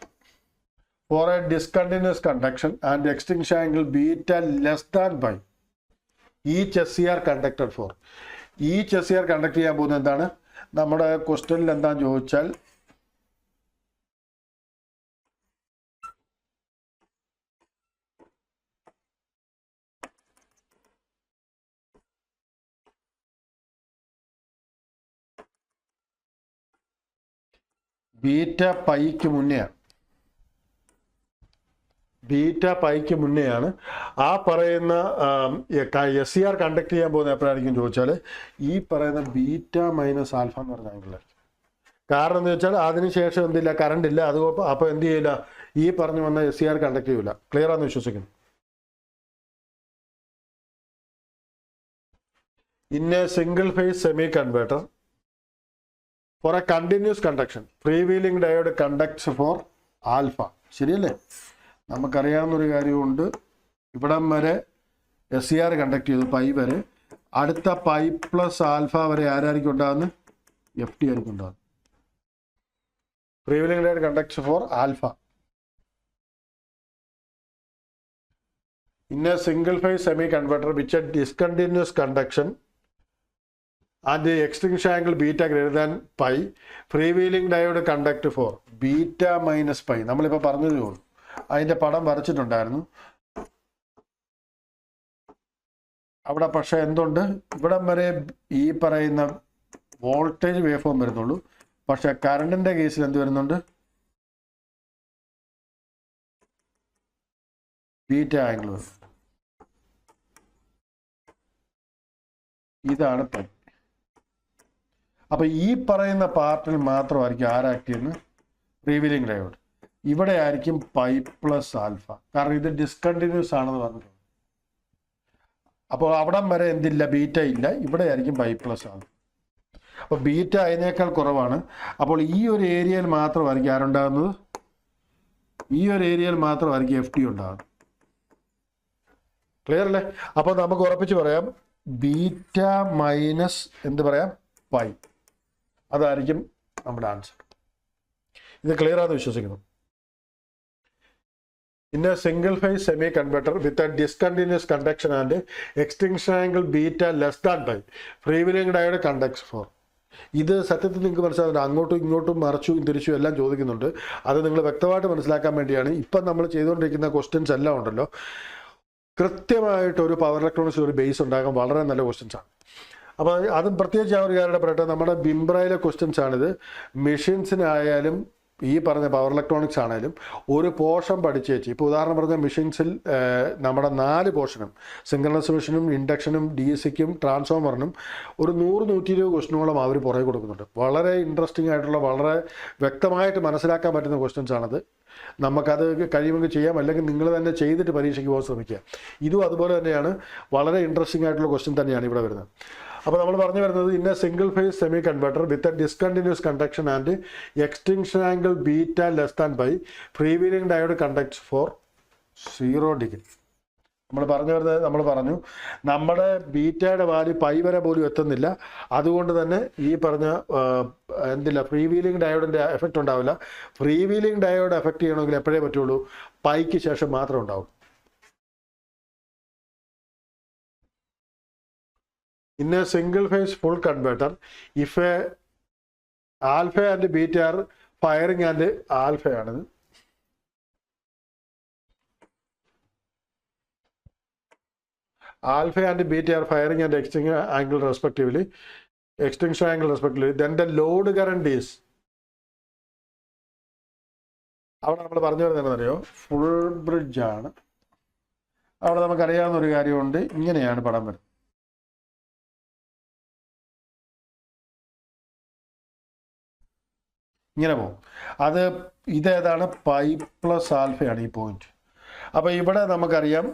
for a discontinuous conduction and extension angle beta less than pi each SCR conducted for. Each SCR conduct ചെയ്യാൻ പോകുന്നത് എന്താണ്? നമ്മുടെ ക്വസ്റ്റ്യനിൽ എന്താണെന്ന് ചോദിച്ചാൽ ബീറ്റ പൈക്ക് മുന്നെയാണ്. ബീറ്റ പൈക്ക് മുന്നെയാണ്. ആ പറയുന്ന SCR കണ്ടക്ട് ചെയ്യാൻ പോകുന്ന എപ്പോഴായിരിക്കും ചോദിച്ചാൽ ഈ പറയുന്ന ബീറ്റ മൈനസ് ആൽഫ എന്ന് പറഞ്ഞ ആംഗിളായിരിക്കും. കാരണം എന്ന് വെച്ചാൽ അതിനുശേഷം എന്തില്ല, കറണ്ട് ഇല്ല. അതുകൊണ്ട് അപ്പോൾ എന്ത് ചെയ്യില്ല, ഈ പറഞ്ഞു വന്ന SCR കണ്ടക്ട് ചെയ്യില്ല. ക്ലിയർ ആണെന്ന് വിശ്വസിക്കുന്നു. In a single phase semi-converter for a continuous conduction, freewheeling diode conducts for alpha. ശരിയല്ലേ? നമുക്കറിയാവുന്നൊരു കാര്യമുണ്ട്. ഇവിടം വരെ SCR കണ്ടക്ട് ചെയ്തു പൈ വരെ. അടുത്ത പൈ പ്ലസ് ആൽഫ വരെ ആരായിരിക്കും ഉണ്ടാകുന്നത്? FT ആയിരിക്കും ഉണ്ടാകുന്നത്. Freewheeling diode conducts for alpha. In a single phase semi-converter which a discontinuous conduction and the extinction angle beta greater than pi, freewheeling diode conduct for beta minus pi. നമ്മളിപ്പോൾ പറഞ്ഞതേ ഉള്ളൂ. അതിൻ്റെ പടം വരച്ചിട്ടുണ്ടായിരുന്നു അവിടെ. പക്ഷേ എന്തുണ്ട്, ഇവിടം വരെ ഈ പറയുന്ന വോൾട്ടേജ് വേവ് ഫോം വരുന്നുള്ളൂ. പക്ഷേ കറണ്ടിൻ്റെ കേസിൽ എന്ത് വരുന്നുണ്ട്? ബീറ്റ ആംഗിൾ വരും. ഇതാണ് പൈ. അപ്പൊ ഈ പറയുന്ന പാർട്ടിൽ മാത്രമായിരിക്കും ആരാക്ട് ചെയ്യുന്നത്? ഫ്രീവീലിംഗ് ഡയോഡ്. ഇവിടെ ആയിരിക്കും പൈ പ്ലസ് ആൽഫ. കാരണം ഇത് ഡിസ്കണ്ടിന്യൂസ് ആണെന്ന് പറഞ്ഞിട്ടുണ്ട്. അപ്പോൾ അവിടം വരെ എന്തില്ല, ബീറ്റ ഇല്ല. ഇവിടെ ആയിരിക്കും പൈ പ്ലസ് ആൽഫ. അപ്പോൾ ബീറ്റ അതിനേക്കാൾ കുറവാണ്. അപ്പോൾ ഈ ഒരു ഏരിയയിൽ മാത്രമായിരിക്കും ആരുണ്ടാകുന്നത്? ഈ ഒരു ഏരിയയിൽ മാത്രമായിരിക്കും FT ഉണ്ടാകുന്നത്. ക്ലിയർ അല്ലേ? അപ്പോൾ നമുക്ക് ഉറപ്പിച്ച് പറയാം ബീറ്റ മൈനസ് എന്ത് പറയാം, പൈ. അതായിരിക്കും നമ്മുടെ ആൻസർ. ഇത് ക്ലിയർ ആണെന്ന് വിശ്വസിക്കുന്നു. In a single phase semi-converter with a discontinuous conduction and extinction angle beta less than pi, freewheeling diode conducts for. ഇത് സത്യത്തിൽ നിങ്ങൾക്ക് മനസ്സിലാകുന്നുണ്ട്. അങ്ങോട്ടും ഇങ്ങോട്ടും മറിച്ചും തിരിച്ചും എല്ലാം ചോദിക്കുന്നുണ്ട്. അത് നിങ്ങൾ വ്യക്തമായിട്ട് മനസ്സിലാക്കാൻ വേണ്ടിയാണ്. ഇപ്പം നമ്മൾ ചെയ്തുകൊണ്ടിരിക്കുന്ന ക്വസ്റ്റ്യൻസ് എല്ലാം ഉണ്ടല്ലോ, കൃത്യമായിട്ട് ഒരു പവർ ഇലക്ട്രോണിക്സ് ഒരു ബേസ് ഉണ്ടാക്കാൻ വളരെ നല്ല ക്വസ്റ്റ്യൻസാണ്. അപ്പോൾ അതും പ്രത്യേകിച്ച് ആ ഒരു കാര്യം പറയട്ടെ, നമ്മുടെ ബിംബ്രയിലെ ക്വസ്റ്റ്യൻസ് ആണിത്. മെഷീൻസിനായാലും ഈ പറഞ്ഞ പവർ ഇലക്ട്രോണിക്സ് ആണെങ്കിലും ഒരു പോർഷൻ പഠിച്ച് വെച്ച്, ഇപ്പോൾ ഉദാഹരണം പറഞ്ഞ മെഷീൻസിൽ നമ്മുടെ 4 പോർഷനും സിംഗ്രണസ് മെഷീനും ഇൻഡക്ഷനും DCക്കും ട്രാൻസ്ഫോമറിനും ഒരു 100-120 ക്വസ്റ്റ്യനോളം അവർ പുറകെ കൊടുക്കുന്നുണ്ട്. വളരെ ഇൻട്രസ്റ്റിംഗ് ആയിട്ടുള്ള, വളരെ വ്യക്തമായിട്ട് മനസ്സിലാക്കാൻ പറ്റുന്ന ക്വസ്റ്റ്യൻസ് ആണത്. നമുക്കത് കഴിയുമെങ്കിൽ ചെയ്യാം, അല്ലെങ്കിൽ നിങ്ങൾ തന്നെ ചെയ്തിട്ട് പരീക്ഷയ്ക്ക് പോകാൻ ശ്രമിക്കുക. ഇതും അതുപോലെ തന്നെയാണ്, വളരെ ഇൻട്രസ്റ്റിംഗ് ആയിട്ടുള്ള ക്വസ്റ്റ്യൻ തന്നെയാണ് ഇവിടെ വരുന്നത്. അപ്പോൾ നമ്മൾ പറഞ്ഞു വരുന്നത് in a single phase semi converter with a discontinuous conduction and extinction angle beta less than pi, freewheeling diode conducts for 0 degree. നമ്മൾ പറഞ്ഞു നമ്മുടെ ബീറ്റയുടെ വാല്യൂ പൈ വരെ പോലും എത്തുന്നില്ല. അതുകൊണ്ട് തന്നെ ഈ പറഞ്ഞ എന്തില്ല, ഫ്രീ വീലിംഗ് ഡയോഡിൻ്റെ എഫക്റ്റ് ഉണ്ടാവില്ല. ഫ്രീ വീലിംഗ് ഡയോഡ് എഫക്റ്റ് ചെയ്യണമെങ്കിൽ എപ്പോഴേ പറ്റുള്ളൂ, പൈക്ക് ശേഷം മാത്രമേ ഉണ്ടാവും. In a single phase full converter, if a alpha and beta are firing and alpha ആണത്, alpha and beta are firing and extinction angle respectively, then the load current is, അവിടെ നമ്മൾ പറഞ്ഞു വരുന്നതെന്നറിയോ, ഫുൾ ബ്രിഡ്ജ് ആണ്. അവിടെ നമുക്കറിയാവുന്ന ഒരു കാര്യമുണ്ട്, ഇങ്ങനെയാണ് പടം വരുന്നത്. ഇങ്ങനെ പോകും. ഇതേതാണ് പൈ പ്ലസ് ആൽഫയാണ് ഈ പോയിന്റ്. അപ്പോൾ ഇവിടെ നമുക്കറിയാം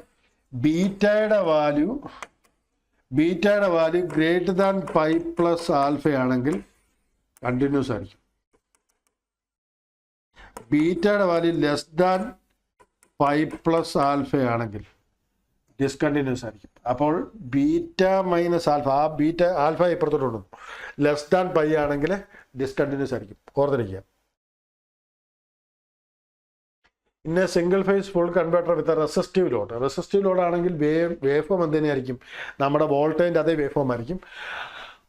ബീറ്റയുടെ value greater than pi plus ആൽഫയാണെങ്കിൽ കണ്ടിന്യൂസ് ആയിരിക്കും. ബീറ്റയുടെ value less than pi plus ആൽഫയാണെങ്കിൽ ഡിസ്കണ്ടിന്യൂസ് ആയിരിക്കും. അപ്പോൾ ബീറ്റ മൈനസ് ആൽഫ, ആ ബീറ്റ ആൽഫ ഇപ്പുറത്തോട്ടുണ്ട്, ലെസ് ദാൻ പൈ ആണെങ്കിൽ ഡിസ്കണ്ടിന്യൂസ് ആയിരിക്കും. ഓർത്തിരിക്കുക. In a single phase full converter with resistive load ആണെങ്കിൽ വേവ് ഫോം എന്തിനായിരിക്കും, നമ്മുടെ വോൾട്ടേജിൻ്റെ അതേ വേവ് ഫോം ആയിരിക്കും.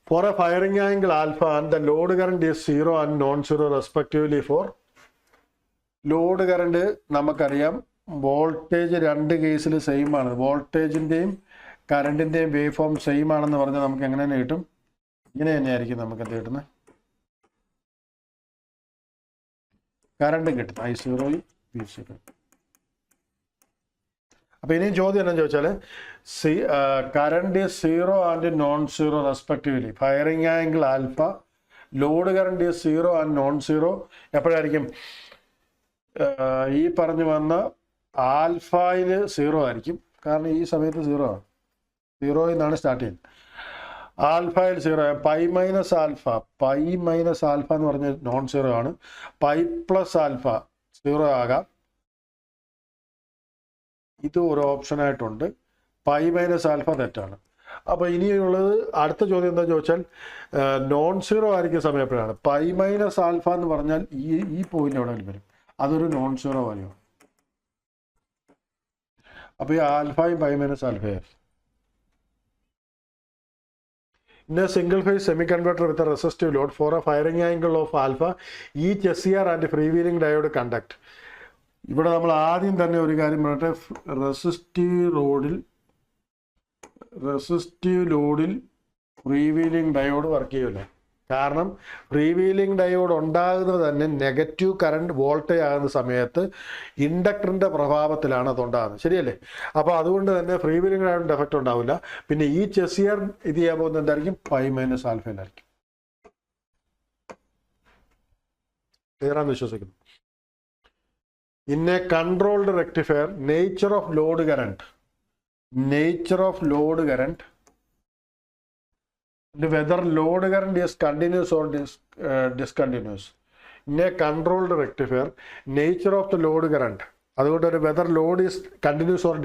For a firing angle alpha and the load current is 0 and non 0 respectively. Four load current നമുക്കറിയാം വോൾട്ടേജ് 2 കേസിൽ സെയിം ആണ്. വോൾട്ടേജിൻ്റെയും കറണ്ടിൻ്റെയും wave form same ആണെന്ന് പറഞ്ഞാൽ നമുക്ക് എങ്ങനെ തന്നെ കിട്ടും, ഇങ്ങനെ തന്നെയായിരിക്കും നമുക്ക് എന്ത് കിട്ടുന്നത്. കറണ്ടും കിട്ടും, I0 V0. അപ്പോൾ ഇനിയും ചോദ്യം എന്താണെന്ന് ചോദിച്ചാൽ current 0 and non zero respectively, firing angle alpha, load current 0 and non zero എപ്പോഴായിരിക്കും? ഈ പറഞ്ഞു വന്ന ആൽഫയിൽ 0 ആയിരിക്കും, കാരണം ഈ സമയത്ത് 0 ആണ്, 0 എന്നാണ് സ്റ്റാർട്ട് ചെയ്യുന്നത്. ആൽഫയിൽ 0, pi minus alpha, pi minus alpha എന്ന് പറഞ്ഞാൽ നോൺ സീറോ ആണ്, പൈ പ്ലസ് ആൽഫ 0 ആകാം, ഇത് ഒരു ഓപ്ഷനായിട്ടുണ്ട്. പൈ മൈനസ് ആൽഫ തെറ്റാണ്. അപ്പോൾ ഇനിയുള്ളത് അടുത്ത ചോദ്യം എന്താ ചോദിച്ചാൽ നോൺ സീറോ ആയിരിക്കും സമയം എപ്പോഴാണ്? പൈ മൈനസ് ആൽഫ എന്ന് പറഞ്ഞാൽ ഈ പോയിന്റ് എവിടെയെങ്കിലും വരും, അതൊരു നോൺ സീറോ വാല്യൂ ആണ്. അപ്പോൾ ഈ ആൽഫയും പൈ മൈനസ് ആൽഫയും. In a single phase semiconductor with a resistive load for a firing angle of alpha, each SCR and freewheeling diode conduct. ഇവിടെ നമ്മൾ ആദ്യം തന്നെ ഒരു കാര്യം പറയട്ടെ, റെസിസ്റ്റീവ് ലോഡിൽ ഫ്രീ വീലിംഗ് ഡയോഡ് വർക്ക് ചെയ്യില്ല. കാരണം ഫ്രീ വീലിംഗ് ഡയോഡ് ഉണ്ടാകുന്നത് തന്നെ നെഗറ്റീവ് കറണ്ട് വോൾട്ടേജ് ആകുന്ന സമയത്ത് ഇൻഡക്ടറിൻ്റെ പ്രഭാവത്തിലാണ് അതുണ്ടാകുന്നത്, ശരിയല്ലേ? അപ്പോൾ അതുകൊണ്ട് തന്നെ ഫ്രീ വീലിംഗ് ഡയോഡിൻ്റെ എഫക്റ്റ് ഉണ്ടാവില്ല. പിന്നെ ഈ ചെസിയർ ഇത് ചെയ്യാൻ പോകുന്നത് എന്തായിരിക്കും? Pi minus ആൽഫയിലായിരിക്കും. ക്ലിയറാന്ന് വിശ്വസിക്കുന്നു. In a controlled rectifier, nature of load current, whether load current is continuous or discontinuous. In a controlled rectifier, nature of the load current, അതുകൊണ്ട് whether load is continuous or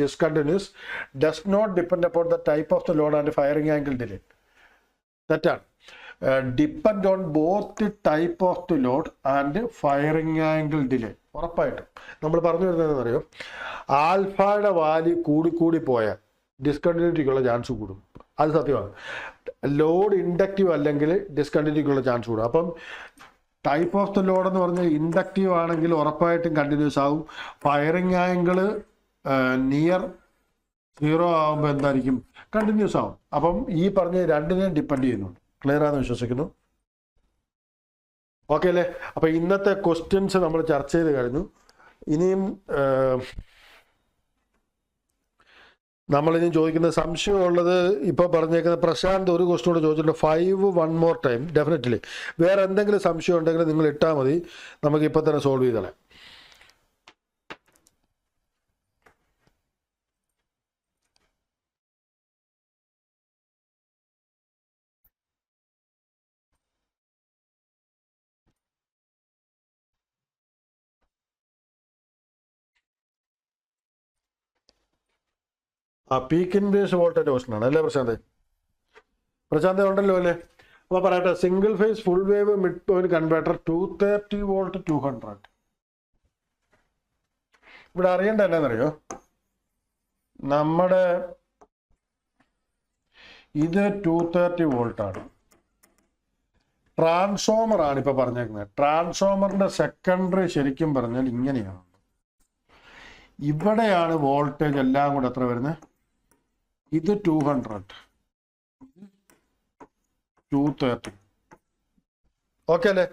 discontinuous does not depend upon the type of the load and firing angle delay. തെറ്റാണ്. Depend on both the type of the load and firing angle delay. ഉറപ്പായിട്ടും നമ്മൾ പറഞ്ഞു വരുന്നതെന്ന് അറിയോ, ആൽഫയുടെ value കൂടി പോയാൽ ഡിസ്കണ്ടിന്യൂറ്റിക്കുള്ള chance കൂടും, അത് സത്യമാണ്. ലോഡ് ഇൻഡക്റ്റീവ് അല്ലെങ്കിൽ ഡിസ്കണ്ടിന്യൂറ്റിക്കുള്ള ചാൻസ് കൂടും. അപ്പം ടൈപ്പ് ഓഫ് ദ ലോഡ് എന്ന് പറഞ്ഞാൽ ഇൻഡക്റ്റീവ് ആണെങ്കിൽ ഉറപ്പായിട്ടും കണ്ടിന്യൂസ് ആകും. ഫയറിംഗ് ആംഗിള് നിയർ 0 ആകുമ്പോൾ എന്തായിരിക്കും? കണ്ടിന്യൂസ് ആകും. അപ്പം ഈ പറഞ്ഞ രണ്ടിനെയും ഡിപ്പെൻഡ് ചെയ്യുന്നുണ്ട്. ക്ലിയർ ആണെന്ന് വിശ്വസിക്കുന്നു. ഓക്കെ അല്ലേ? അപ്പോൾ ഇന്നത്തെ ക്വസ്റ്റ്യൻസ് നമ്മൾ ചർച്ച ചെയ്ത് കഴിഞ്ഞു. ഇനിയും നമ്മളിനി ചോദിക്കുന്ന സംശയമുള്ളത് ഇപ്പോൾ പറഞ്ഞേക്കുന്ന പ്രശാന്ത് ഒരു ക്വസ്റ്റ്യൻ കൂടെ ചോദിച്ചിട്ടുണ്ട്, 5 1 more time. ഡെഫിനറ്റ്ലി വേറെ എന്തെങ്കിലും സംശയം ഉണ്ടെങ്കിൽ നിങ്ങൾ ഇട്ടാൽ മതി, നമുക്കിപ്പോൾ തന്നെ സോൾവ് ചെയ്തോളാം. പീക്ക് ഇൻവേഴ്സ് വോൾട്ടേജ് ക്വസ്റ്റനാണ് അല്ലേ പ്രശാന്ത് ഉണ്ടല്ലോ അല്ലേ? അപ്പോൾ പറയട്ടെ, single phase full wave mid point converter 230 volt 200. ഇവിടെ അറിയേണ്ട എന്നാന്നറിയോ, നമ്മുടെ ഇത് 230 വോൾട്ടാണ്, ട്രാൻസ്ഫോമർ ആണ് ഇപ്പോൾ പറഞ്ഞേക്കുന്നത്. ട്രാൻസ്ഫോമറിന്റെ സെക്കൻഡറി ശരിക്കും പറഞ്ഞാൽ ഇങ്ങനെയാണ്. ഇവിടെയാണ് വോൾട്ടേജ് എല്ലാം കൂടെ എത്ര വരുന്നത്? ഇത് 200, 230. ഓക്കെ അല്ലേ?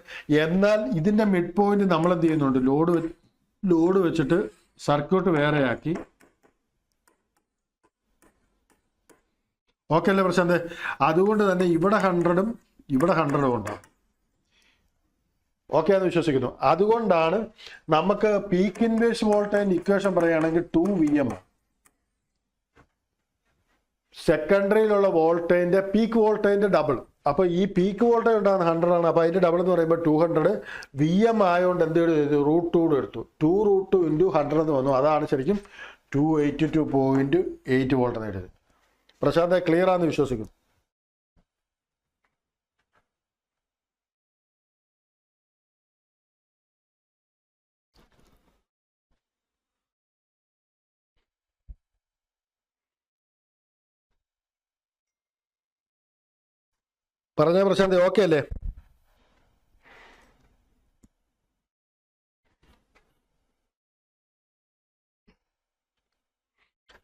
എന്നാൽ ഇതിന്റെ മിഡ് പോയിന്റ് നമ്മൾ എന്ത് ചെയ്യുന്നുണ്ട്? ലോഡ് വെച്ചിട്ട് സർക്യൂട്ട് വേറെയാക്കി. ഓക്കെ അല്ലേ പ്രശാന്ത്? അതുകൊണ്ട് തന്നെ ഇവിടെ 100ഉം ഇവിടെ 100ഉം ഉണ്ടാവും. ഓക്കെ എന്ന് വിശ്വസിക്കുന്നു. അതുകൊണ്ടാണ് നമുക്ക് പീക്ക് ഇൻവേഴ്സ് വോൾട്ടേജ് ഇക്വേഷൻ പറയുകയാണെങ്കിൽ 2Vm. സെക്കൻഡറിയിലുള്ള വോൾട്ടേജിന്റെ പീക്ക് വോൾട്ടേജിന്റെ ഡബിൾ. അപ്പോൾ ഈ പീക്ക് വോൾട്ടേജ് ഉണ്ടാകുന്ന 100 ആണ്. അപ്പോൾ അതിന്റെ ഡബിൾ എന്ന് പറയുമ്പോൾ 200. Vm ആയതുകൊണ്ട് എന്ത് ചെയ്തു? √2 എടുത്തു. 2√2 × 100 എന്ന് വന്നു. അതാണ് ശരിക്കും 282.8 വോൾട്ട് നേടിയത്. പ്രശാന്ത് ക്ലിയർ ആണെന്ന് വിശ്വസിക്കുന്നു. പറഞ്ഞ പ്രശാന്ത് ഓക്കെ അല്ലേ?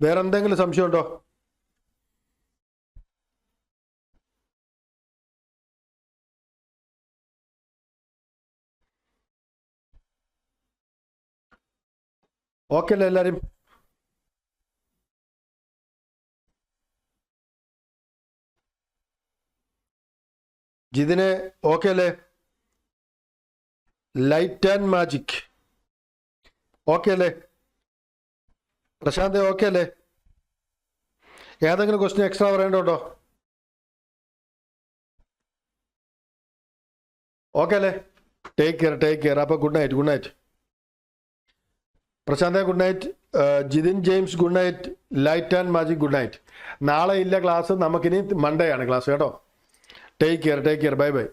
വേറെ എന്തെങ്കിലും സംശയമുണ്ടോ? ഓക്കെ അല്ലേ എല്ലാവരും? ജിതിനെ ഓക്കെ അല്ലേ? ലൈറ്റ് ആൻഡ് മാജിക് ഓക്കെ അല്ലേ? പ്രശാന്ത് ഓക്കെ അല്ലേ? ഏതെങ്കിലും ക്വസ്റ്റ്യൻ എക്സ്ട്രാ പറയേണ്ടതുണ്ടോ? ഓക്കെ അല്ലേ? Take care. അപ്പോൾ good night. Prashant good night. Jithin James good night. Light and magic good night. നാളെ ഇല്ല ക്ലാസ്, നമുക്കിനി മൺഡേ ആണ് ക്ലാസ് കേട്ടോ. ടേക്ക് കെയർ. ബൈ.